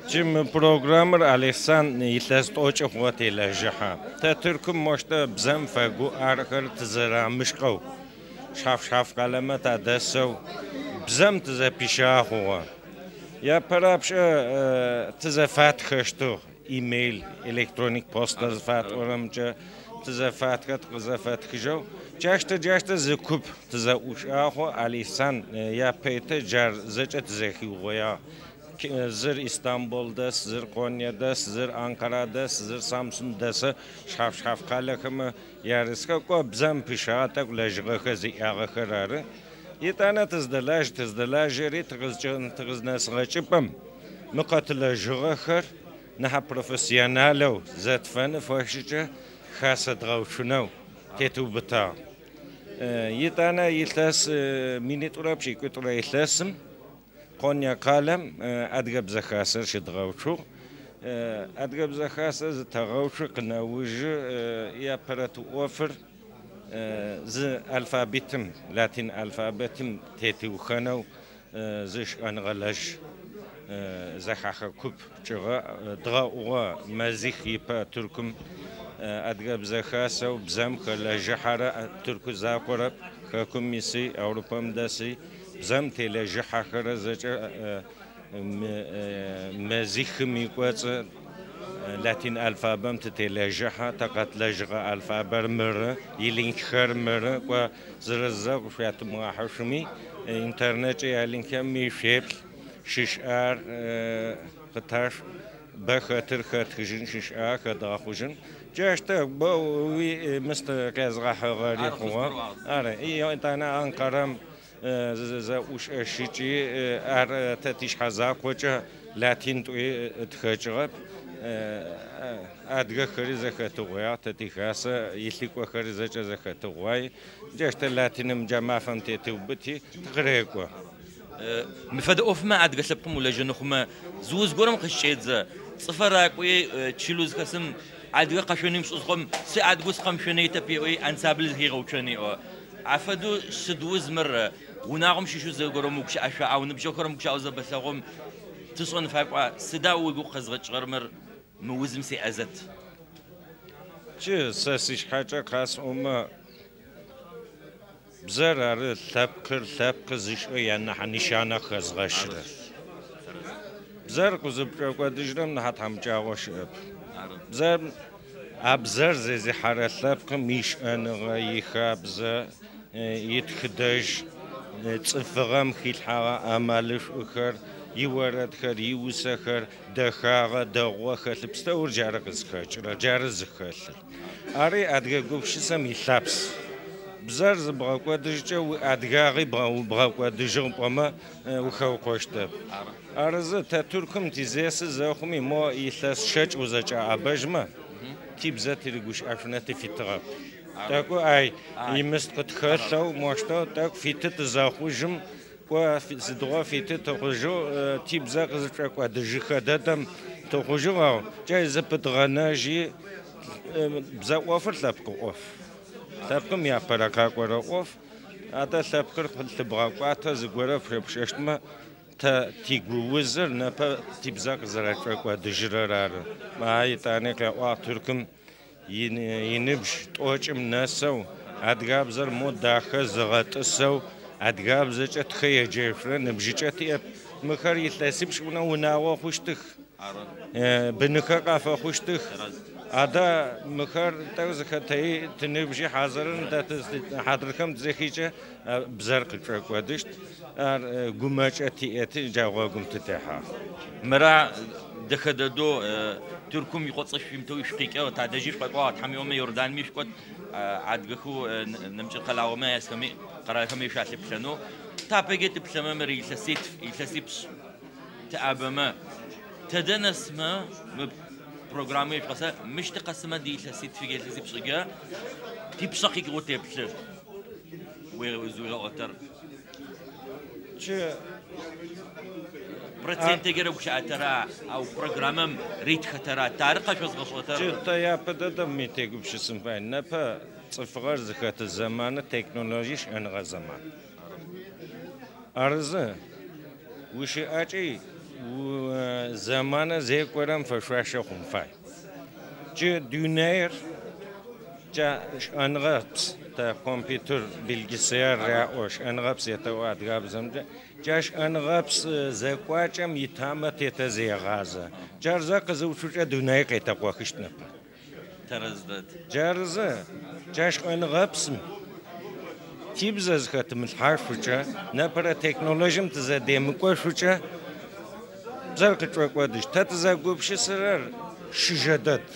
جيم برنامج علي حسان يتلاز توچ اخواتي لجحا تركم مشتا بزم فاغو اركل تزرع مشقو شاف قلمت ادسو بزم تزا بيشا هو يا برابش تزا فات خشتو ايميل الكترونيك بوست تزا فات ورمجا تزا فات تزا فات خجو جاشت زكوب تزا وش اخو عليسان يا بيت جار زجت زخي ويا زر اسطنبول داس زر قونيا داس زر انقره داس زر سامسون داس شاف قالكم يارسكا كو بزم بيشا تاك لجغه خزي اغه خراره يتانا تزدلاج ري تغز ناس غاچبم مقاتل جغخر نها بروفيسيونالو زات فن فاشجه خاصه دغوشنو تيتو بتا يتانا يلتاس مينيتورابشي كتورا يلتاسم قونيا قالم ادغب زخاسر شدغوشو ادغب زخاسر تغوشو قناوج يا براتو اوفر ز الفابيتم لاتين الفابيتم تيتو خنو زش انغلاج زخاخ كوب جغا دغا مازيخ يبا تركم ادغب زخاسو بزم خلا جحره تركو زاقرب خكم ميسي اوروبا مداسي بزم تيلا جحاخره زج مازيخ ميقوص لاتين الفابم تتلاجها تقت لجغا الفابر مر يلينك خر مر و زرزق فيات محشمي انترنت يلينك مي شيبل ششار قطاش بخاطر خاطجن ششار خداخوجن جاشت بوي مست كازغا غاري هو اره اي انت انا انقرم ز وش شيجي ار تتيش حزاق وجه لاتين تخجغب أدغ خريزة كتوغيا تتيخاسة يليكو خريزة جزا كتوغاي جاشت اللاتينم جماعة فهمتي توبتي تغريقوا مفاد أوف ما أدغ سبقم ولا جنوخما زوز قرم خشيدزا صفراكوي تشيلوز كسم أدغ قشوني مش أصغم سي أدغوز قمشوني تبيوي أنسابل هيغوشوني عفدو سدوز مرة وناغم شيشو زي قرم وكش أشعا ونبجو قرم وكش أوزا بساغم تصون فاقوا سداو ويقو خزغت غرمر موزم سي أزت چه ساسيش حاجة خاص بزرار ثبكر زيش يعني نشانة خزغشرة بزر كوزبجو دجرم نحت هم جاوش بزر أبزر زي حارة ثبكر ميش أنا يخابز يتخدج تصفغم خيل حوا أمالش أخر يورد خر يوسخر دخاغ دغوخ لبستور جارغز خاطر جارز خاطر اري ادغ غوبش سم يلابس بزرز بغاكو دجو ادغاغي بغاكو دجو بما وخو قوشت ارز تتركم تيزيس زخمي مو يلاس شچ وزچا ابجما تيبزات ريغوش افنات فيتغ تاكو اي يمست قتخلو موشتو تاك فيتت زاخوجم و زدوا فيتت تخرجو تيبزا قزچا دجخ ددم تخرجو جاي زبط غناجي بزاوفر لبقوف لبقم يا بركة قروف هذا لبقر تبغى قاتا زغورة فربششتما تا تيجوزر نبا تبزاق زرعت فرق ودجرار ما يتاني كوا تركم ينبش توجم ناسو أدغابزر مداخل زغط السو أدغابزر تخيل جيفرن نبجتي مخر يتلاسبش وناوا خوشتخ بنكا خوشتخ هذا مخر تغزكتي تنبجي حاضرن حاضركم تزخيجه بزرق فرق ودشت قماش أتي جاوا قمت تاعها مرا دخددو تركم يقصش في متوي شقيقة وتعدجيش قطعة حميوم يوردان مش قد عدقو نمشي قلاوة ما يسكمي قراءة مش عارف بسنو تابجت بسمة مري يلسيبس تأبما تدنس ما برنامج قصة مش تقسم دي يلسيت في يلسيبس رجع تبصقي قوتي بسر ويزوغ أكتر برسنت جرب شاترا أو برنامج ريت خطرة تاريخ شو صغشتر جدا يا بدأ ميتيجو بشسم فين نبى صفر زكاة الزمان التكنولوجيش أنغى زمان أرزه وش أجي وزمان زي قرام فشواشة خنفاي جا دينير جا أنغابس تا كمبيوتر بالجسير رأوش أنغابس يتواد غابزم جاش أنغابس زي قاچم يتامة تتزي غازة جارزا قزوشوش دينير كيتقوى خشتنا ترزدت جارزة جاش أنغابسم تيبزز خاتم الحرف وجا نبرة تكنولوجيا تزادي مكوش وجا زرق تروقودش تتزاقوب شسرر شجدت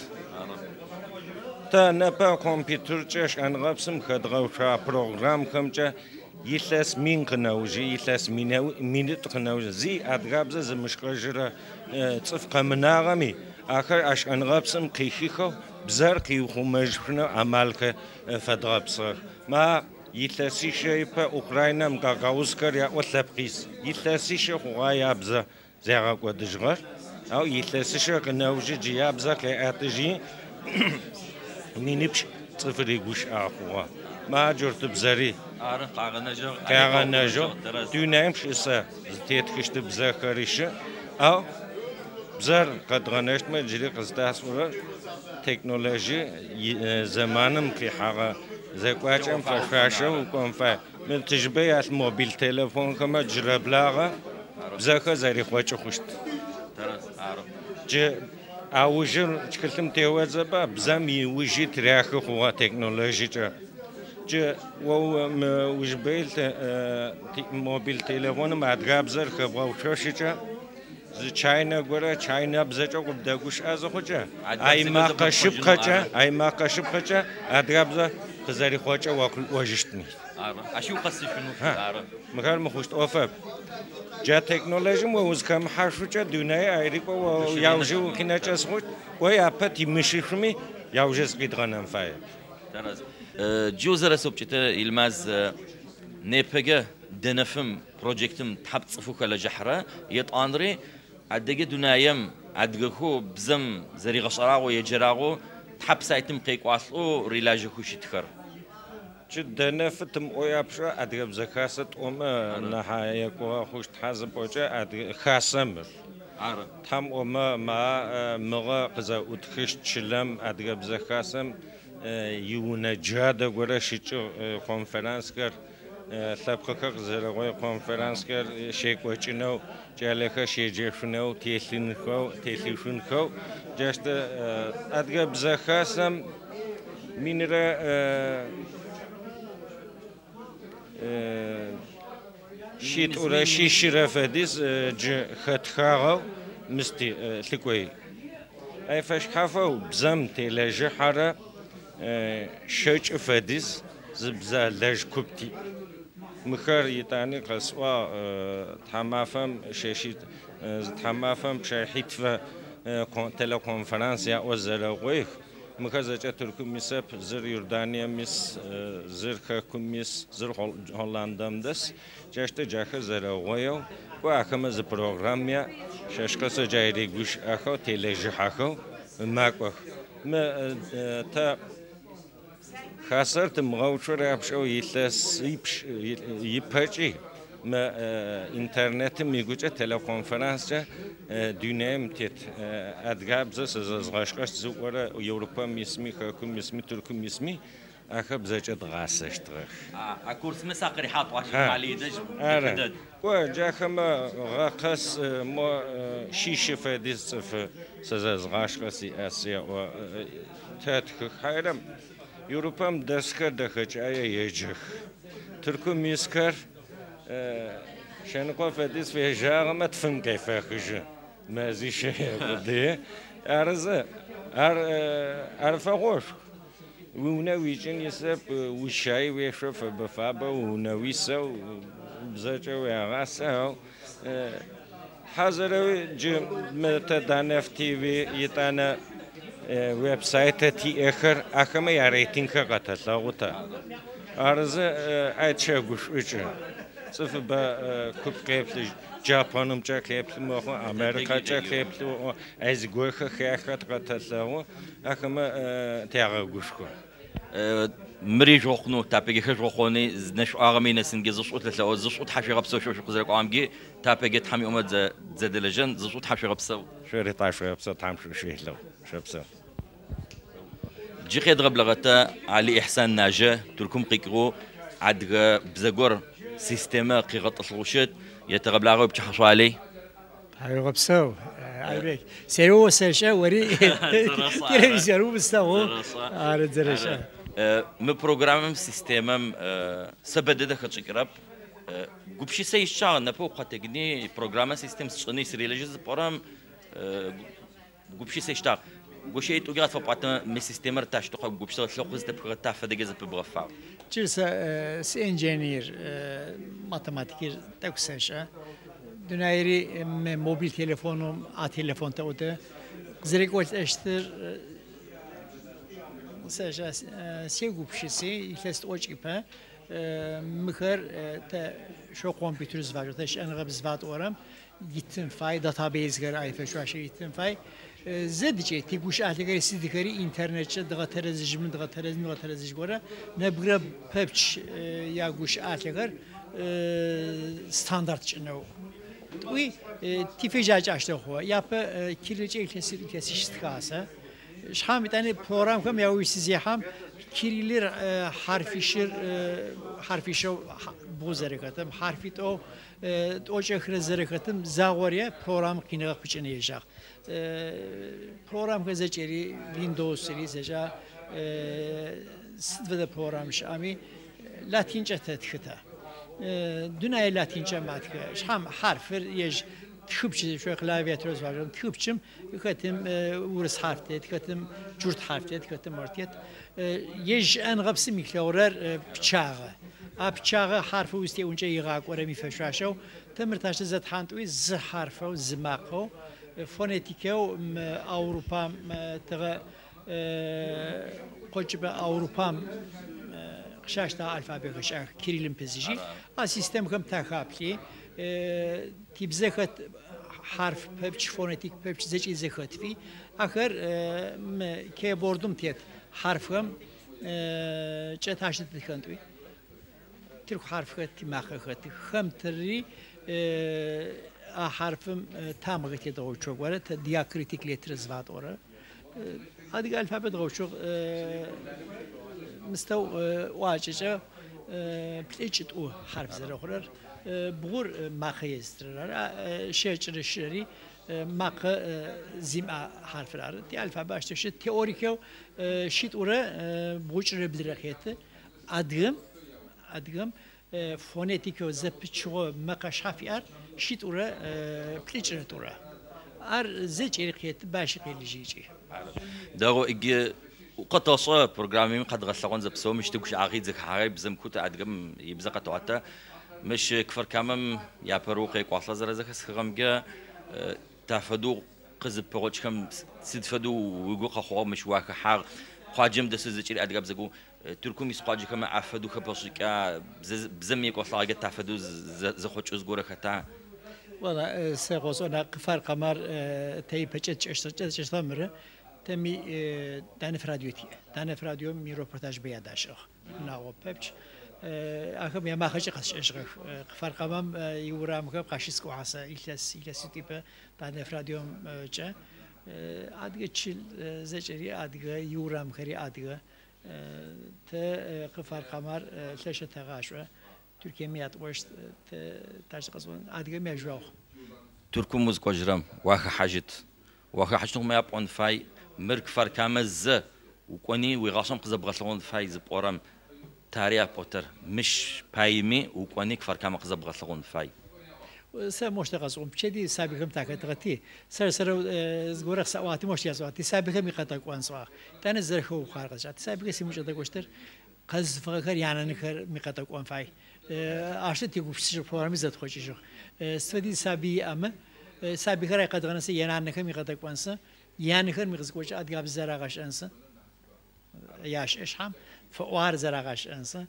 تا نبا كمبيوتر جاش أنغابسم خدغوشا برنامج خمجا يلس مين قناوجي يلس مينت قناوجي زي أدغابز زمشقجرة تصفق مناغمي آخر أش أنغابسم قيشيخو بزرق يخو مجبرنا عمالك فدغابصر ما يلسي شيء أوكرانيا مقاوس كريا وثبقيس يلسي شيء خوايا بزا زيغا قدجغر أو يلسي شيء كناوجي جيا بزا كأتجي مينبش صفر يقوش أخوا ما جرت بزري قاغنا جو دونامش إسا تيتكشت بزا كريش أو بزر قد غنشت ما جري قصداس ورا تكنولوجي زمانم كي حاجة زي قاچم فاشو وكم فا من تجبيه الموبيل تليفون كما جرب لاغا بزاك زاري خوچ خوشت ترى عارف ج اوجر تكلم توزبا بزامي وجي تراخ هو تكنولوجي ج و وجبيل موبيل تليفون ما دغابزر خبو شوشيچا China gore China bzacho qubdagush azxocha ay ma qashib qacha ay ma qashib qacha adgabza qizari xocha wajishtni ashu qassi shunu ara magar mkhusht ofab ja teknoloji mo uzkam hashucha dunay ayriqo yawji khinachas khot way apati mishishmi yawjes qidghanam fay taraz juzara sobchita ilmaz nepega denafim projectim tabtsfu kala jahra yatandri عدقة دنياهم عدقة بزم زري غشراغو يجراغو تحب سايتم قيق واصلو ريلاجو شتكر جدا نفتم ويابشا عدقة بزكاسة نهاية كوا خوش تحازب وجا عدقة خاسمر تام ما مغا قزا ودخش تشلم عدقة بزكاسم يونا جادا ورا شيتشو كونفرنس كر سابقا زرقوي كونفرنس كر شيك وچنو جالك شي جيفنو تيسلينكو جاست ادغا بزخاسم مينرا شيت ولا شي شرفديس ج خطخاغو مستي لكوي اي فاش خافو بزم تيلاج حاره شوچ فديس زبزا لاج كوبتي مخر يتاني قصوا تحمافم شاشيت تحمافم شاحيت في تلكونفرنسيا وزرقوي مخر زجا تركم مسب زر يوردانيا مس زر خكم مس زر هولندام دس جاشت جاخ زرقوي واخم ز برنامج شاشقس جايري گوش اخو تلج اخو ماكو ما تا خسرت مغوشور أبشو يلس يبحثي ما إنترنت ميجوجة تلفونفرنس جا دنيم تيت أدغاب زس زغاشكاش زورا أوروبا ميسمي خاكم ميسمي تركم ميسمي أخب زجت غاسش تغش. أكورس مساقري حاط واش مالي دج. أره. وجاكما غاقس ما شيش فديس في زغاشكاسي آسيا و تاتخ حيرم. أوروبا مدسكر دخش أي يجخ. تركم ميسكر شنقو فديس في جاغ ما تفهم كيف خش. ما زي شيء بدي. أرزه. أرفعوش. ونويجن يسب وشاي ويشوف بفابا ونويسا وبزاجة ويغاسا حاضر جم متدانف تي في يتانا ويب سايت تي آخر ما ياريتين كقتل لاغوتا أرز عيد وش وجه صف با كوب كيبل جابانم جا كيبل مخو أمريكا جا كيبل از جوخ خيخت قتل لاغو آخر ما تياغوشكو مريج وقنو تابعي خش وقوني نش آغامين سنجز زشوت لسه زشوت حشي غبسو شو قزرق عامجي تابعي تحمي أمد زد لجن زشوت حشي غبسو شو ريطاش غبسو تحم شو شيء لو شو غبسو جي خيد غب لغتا علي إحسان ناجة تركم قيقرو عدغ بزغور سيستما قيغط الوشت يتغب لغو بتحشوا عليه هاي غبسو عليك سيرو سيرشا وري تلفزيون بستاو عارف درشا من برنامج سيستمم سبدده خشكرب قبشي سيشان نبو قتجني برنامج سيستم شغني سريلجز برام قبشي سيشتاق قشيت وقعت فبعتنا من سيستم ارتاش تقب قبشي تلقز تبغى تعرف دقيقة ببغفا جلسة سي انجينير ماتماتيكير تكسشة دنايري موبيل تليفونهم تليفون تاوده زريك وقت اشتر سجا سيجو بشيسي يخلص اوجيبا مخر تا شو كمبيوتر زواج تاش انا غب زوات اورم gittim fay database gar ayfa şu aşağı gittim fay zedce tiguş ahlegari sidikari internetçe dağa terezijmin dağa terezij gora ne bira pepç ya guş ahlegar standart çno uy tifejac açtı ho yapı kirlice ilkesi istikasa şam bir tane program kam ya siz yaham kirilir harfişo bozarekatim harfit o oçakre zerekatım zağoriye program kine piçeneyecek program gazeteri Windows serizeja sidvede program şami Latince tetkita dünya Latince matka şam harfir yej تخبشي شو خلاويات روز واجد تخبشم يكتم ورس حرفت يكتم جرت حرفت يكتم مرتيت يج أن غبس ميكلورر بتشاغة بتشاغة حرف وستي ونجا يغاق ورمي فشاشو تمرتاش زت حانتوي ز حرفه وزماقه فونيتيكو أوروبا تغ قلت أوروبا خشاش تا ألفابي خشاش كيريلم بزيجي السيستم كم تخابلي تبزخت حرف ببش فونيتيك ببش زي زخت في آخر كيبوردم تيت حرفهم جتاشت تكنتوي تلك حرف خت ما خت خم تري حرفم تام غت يدعو شو ورا دياكريتيك لترز بعد ورا هذا قال فبد غوشو مستو واججة بتيجت أو حرف زر آخر بغور ما خيسترار شجر الشري ما زم حرف الأر تي ألفا باش تشت تيوريكو شيت ورا بوجر بدرخيت أدغم فونيتيكو زبتشو ما كشافيار شيت ورا بليجر تورا أر زيج إرخيت باش قيلجيجي دارو إجي وقطاصة برنامج قد غسلون زبسو مش تقولش عقيد زك حريب زم كوت أدغم يبزق توعته مش كفر كمم يا بروقي قاصلا زرزك خرمجة تفدو قزب بروج كم سيد فدو ويقول خوا مش واقع حار خواجم دسوزك اللي أدرب زقو تركم يسقاج كم عفدو خبرشك بزم يقاصلا جت تفدو زخوش أزجورة خطأ والله سيقص أنا كفر كمر تي بتشت أشتمر تمی دانف رادیوتی دانف رادیو می رپورتاج بیادش ناو پبچ اخم یا ما خش قش فرق امام یورام که قشیس کو حسا ایلس تیپ دانف رادیو چه ادگه چیل زجری ادگه یورام خری ادگه ت فرق امر تش تغاشوا ترکیه میاد وشت تاج قزون ادگه میجوخ تركو موز كوجرام واخا حاجت ما يبقون فاي مرك فركامز وكوني ويغاصم قزب غسلون فاي زبورم تاريخ بوتر مش بايمي وكوني فركام قزب غسلون فاي سر مشتاقم بچدی سابقم تاکتغتی سر زغورخ ساعتی مشتیازواتی سابقم میقطع قوانسوا تن زرخو خارج جات سابق سیموش داشتر قز فقر یعنی نکر میقطع قوان فای آشتی گوشش پرمی زد خوشیشو استفاده سابی اما سابقه رای قدرن سی یعنی نکر میقطع قوانسا یعنی نکر میقطع قوش ادیاب زراعش انسان یاش اشحام فوار زراعش انسان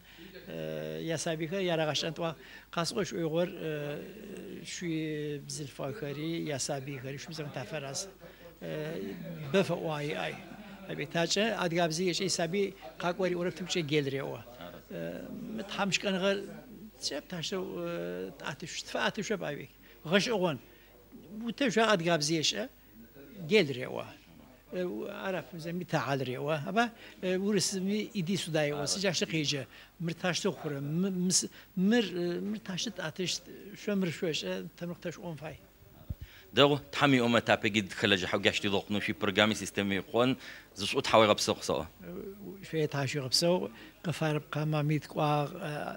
یا سابقه یا راعش انت و قاسقش اوغر شوي بزل فاخري يا سابي خري شو بزم تفرس بفواي اي ابي تاجه ادغابزي شي سابي قاقوري ورفتم شي جيلري هو متحمش كان غير شاب تاشو تعتش تفاتش شاب ابي غش اغون وتجا ادغابزي شي جيلري هو عرف زمي تعال ريوا ابا ورسمي ايدي سوداي وسجاش قيجه مرتاش تخور مرتاش اتش شو مرشوش تمرقتش اون فاي دو تحمي امه تابجد خلج حوجاشتي ضوقنو شي برنامج سيستمي يقون زصوت حوي غبسو قصو شويه تاشي غبسو قفار قام ميت قوا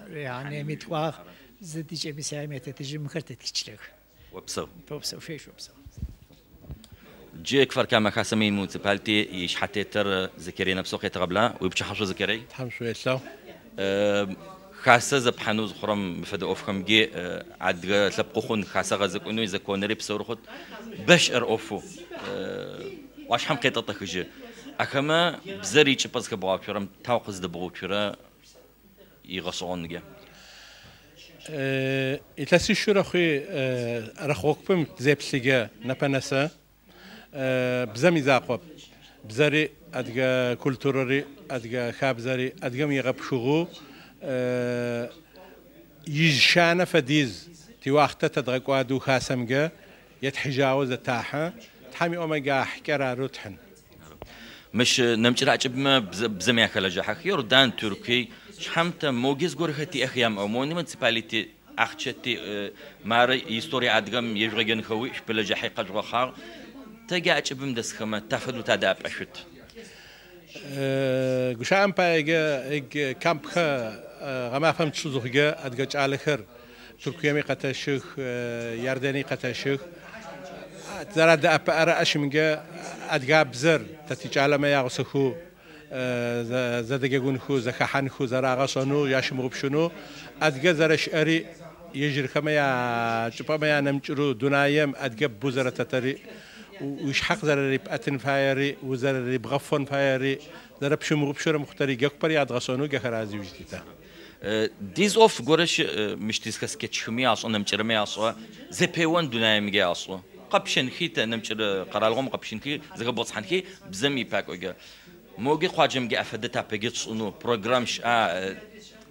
يعني ميت قوا زدي جي بساميت تجي مكرتك تشلك وبسو فيش وبسو جيك فركا ما خاصمي مونسيبالتي يش حتى تر ذكرينا بسوق يتقبلا ويبشي حشو ذكري حمشو يساو خاصة زبحنوز خرم بفدا أفهم جي عد تلبقون خاصة غزك إنه إذا كون ريب سورخت بشر أفو واش هم قيت أتخجي أكما بزري تبص كبعض شرم توقز دبعض شرا يغصون جا إتلاسي شو رخي رخوك بم زي بسيجا نبنسا بزمي زاقب بزري أدجا كولتوري أدجا خابزري أدجا ميغب شغو يجشانا فديز تي وقت تدغقوا دو خاسمجا يتحجاوز تاحا تحمي أوميجا حكرا روتحن مش نمشي راجب ما بزمي خلاجة حكي ردان تركي شحمت موجز غورختي أخيام أموني منسيباليتي أخشتي ماري يستوري عدغم يجرجن خوي شبلجة حقيقة جوخار تجا راجب مدس خما تفدو تداب أشوت گوشام پایگه کامپ غما فهمت شو زوجة أدقج على خير تركيا مي قتاشخ يرداني قتاشخ زراد أبقى أشمجة أدقى بزر تتيج على ما يغسخو زدقون خو زخحان خو زراعة صنو ياشمو بشنو أدقى زرش أري يجري خما يا شوفا ما ينمجرو دنايم أدقى بوزرة تتري وش حق زرري بأتن فايري وزرري بغفون فايري زرب شمو بشورة مختاري أكبر ياد غصانو جهرازي وجديته ديز أوف قرش مش تسكس كتشمي أصلا نمشرمي أصلا زي بيوان دنايم جا أصلا قبشن خيتا نمشر قرالهم قبشن خي زي بوصحن خي بزمي باك وجا موجي خواجم جا أفدتها بيجت صنو برنامج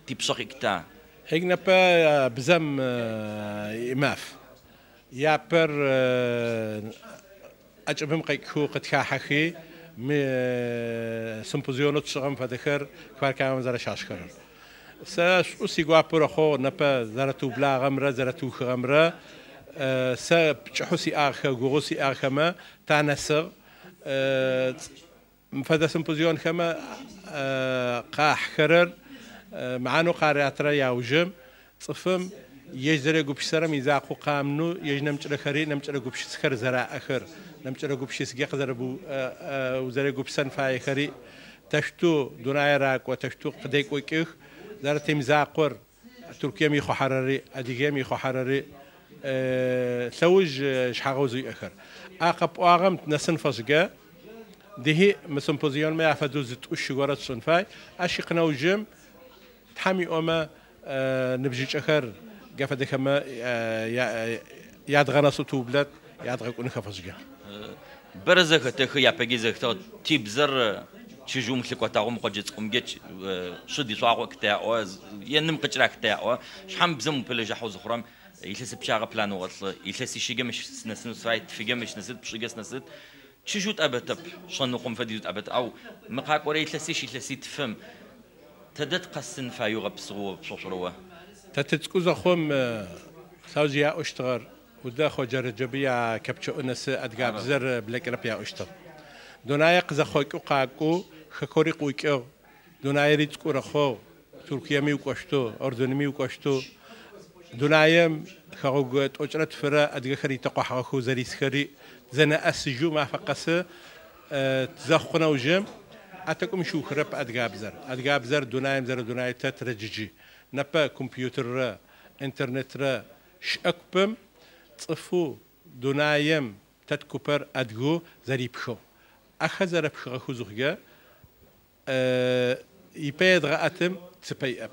تيبسخ إكتا هيك نبا بزم إماف يا بر أجبهم قيكو قد كاحخي سمبوزيونات شغم فدخر كوار كام زر شاشكر ساش أسيقوا برخو نبا زرتو بلا غمرة زرتو خمرة سا بتشحوسي آخر جوسي آخر ما تانسر فدا سمبوزيون خما قاح خرر معانو قارئات رأي وجم صفم يجزر يجوب سرم يزاقو قامنو يجنم ترخري نم ترجوب سكر زرع آخر نم ترجوب سجق زربو وزر يجوب سن فاي خري تشتو دنيا راك وتشتو قديك ويكه زرتم زاقور تركيا ميخو حرري أديجي ميخو حرري سوج شحغوزي آخر أقب أعم نسن فسجا ده مسمبوزيون ما يفدوز تقشجورات صنفاي أشقنا وجم تحمي أما نبجيش آخر قفدك كما ياد غناصو توبلت ياد غكون خفزجا برزخ تخي يا بجيزخ تيبزر تشجوم لقطاهم قجتكم جت شدي صاغ كتاع ينم قجرا كتاع شحال بزم بلجا حوز خرام يلس بشاغ بلانو غطل يلس شيغا مش سنسن سايت فيغا مش نسد بشيغا نسد تشجوت ابتب شنو قم فديوت ابت او مقاق وري يلس تفهم تدت قسن فايو غبسو بشوشروا تتسكو زخم ساوزيا اشتغر ودا خو جرجبيا كبچو انس ادغاب زر بلاك ربيا اشتغر دونايق زخويكو قاقو خكوري قويكو دونايري تسكو رخو تركيا ميو قشتو اردن ميو قشتو دونايم خروج توجرت فرا ادغ خري تقوا خو زريس خري زنا اسجو ما فقس تزخنا وجم اتكم شو خرب ادغاب زر دونايم زر دوناي تترججي نبا كمبيوتر انترنت شاكبم صفو دونايم تتكبر ادغو زريبخو اخذ ربخو خو زغا يبيد غاتم تبي اب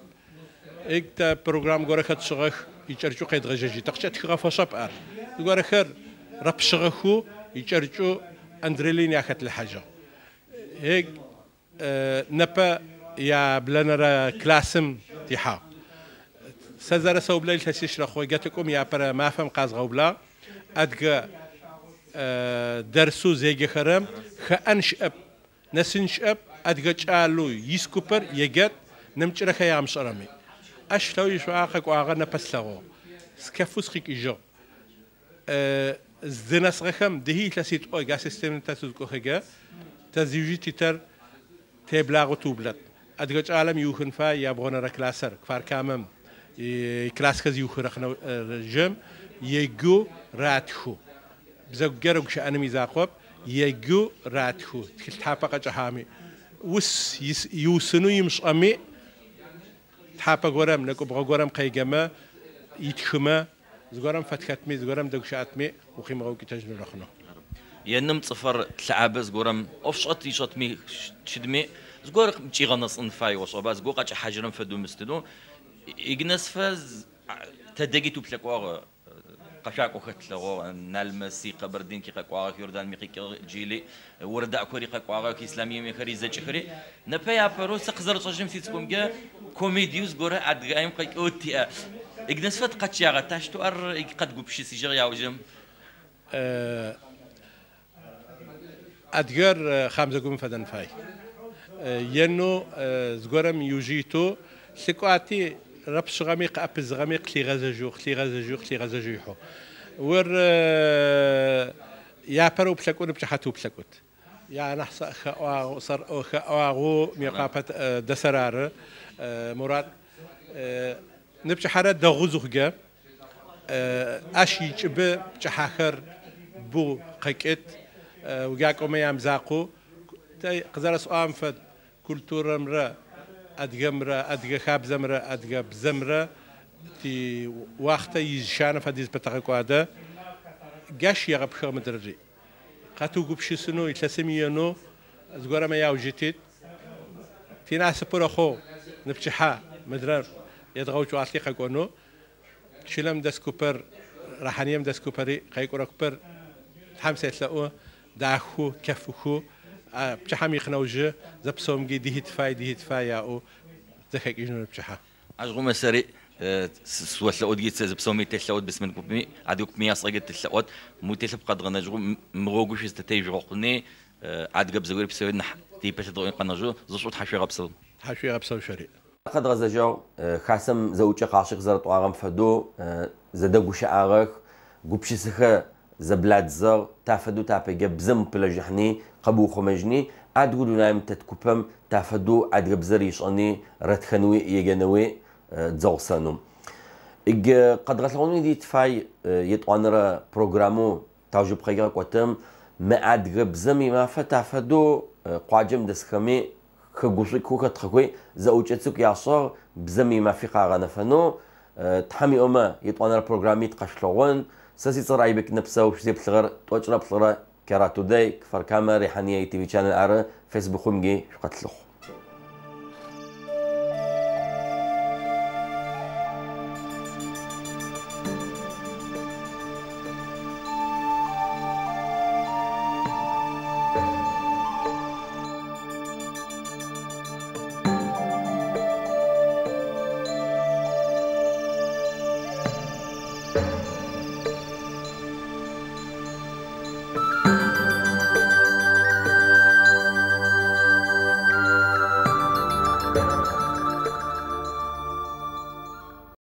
اكتا بروجرام غورخت شغخ يچرچو قيد غججي تقچت خفاشب ار غورخر رب شغخو يچرچو اندرلين ياخت الحاجه هيك نبا يا بلنرا كلاسم تيحا سزر سوبلا التسيش رخو جاتكم يا برا ما فهم قاز غوبلا ادغ درسو زيغ خرم خانشاب نسنشاب ادغ چالو يسكوبر يجت نمچرخ يا مشرمي اشتوي شو اخك واغنا بسلغو سكفوس خيك يجو زناس رخم دهي تلاسيت او غا سيستم تاسوكو خيغا تزيجي تيتر تبلاغو توبلت ادغ عالم يوخن فا يابغون ركلاسر كفار كامم كلاس خزي يوخرخنا جم يجو راتخو بزغرو شأن ميزاقوب يجو راتخو تلتحقق جهامي وس يوسنو يمشامي تحقق غرام نكو بغرام قيجما يتخما زغرام فتكتمي زغرام دغشاتمي وخيم غوكي تجن رخنا ينم صفر تلعبز غرام افشط يشطمي شدمي زغور مچيغنص انفاي وصوباز غوقاچ حاجرن فدو مستدو إجنس فاز تدقيتو بلقوا قشاق وختلوا نالمسي قبردين كي قوا يوردان ميقي جيلي وردا كوري قوا كإسلامي ميخري زجخري نبيا برو سقزر صجم في تكونجا كوميديوس غورا ادغايم قي اوتي إجنس فات قتشيغا تاشتو ار قد غبشي سيجر يا وجم ادغر خمسه قوم فدن فاي ينو زغورم يوجيتو سكواتي رب شغميق أبز غميق لي غزجو ور يا برو بشكون بشحاتو بشكوت يا نحس صار خاغو ميقابة دسرار مراد نبش حرات دغوزوغا اشي جب بشحاخر بو قيكت وجاكو ميام زاقو تاي قزرس فد كولتور مرا أدغمرة أدغ خاب زمرة أدغ بزمرة تي وقت يجشان فديز بتاعك هذا جاش يغب خام درجي قاتو قبش سنو يتلسميانو زغورا ما يوجتيت في ناس برا خو نبتشحا مدرر يدغوش وعطيقة كونو شلم دسكوبر رحانيم دسكوبري قايقورا كوبر حمسة تلاقوه داخو كفوخو بشحام يخنوجه زبسوم جي دهيت فاي ياو زخك يجنون بشحا أشغل مساري سوت لقود جيت زبسومي تلقود بس من كوبمي عدوك مية صاجت تلقود مو تلب قدر نجرو مروجوش استتيج رقني عاد جب زغير بسوي نح تيبت ضوين قناجو زوجت حشي غبسو شري قد غزجو خاسم زوجة قاشق زرت وعرم فدو زدقوش عارخ قبش سخه زبلاد زر تافدو تابجا بزم بلجحني قبو خمجني عاد قولوا نايم تتكوبم تافدو عاد قبزر يشاني رتخنوي يجنوي تزوسانو قد غسلوني دي تفاي يتوانر بروغرامو تاوجو بخيغا قوتم ما عاد قبزمي ما فتافدو قواجم دسخمي خغوشي كوكا تخوي زوجتك يعصر بزمي ما في قاغنا فنو تحمي أما يتوانر بروغرامي تقشلون ساسي صراي بك نفسه وشتي بصغر توجرا بصغر كراتو داي كفر كاميرا ريحانيه تي في شانل ار فيسبوك مجي شقتلو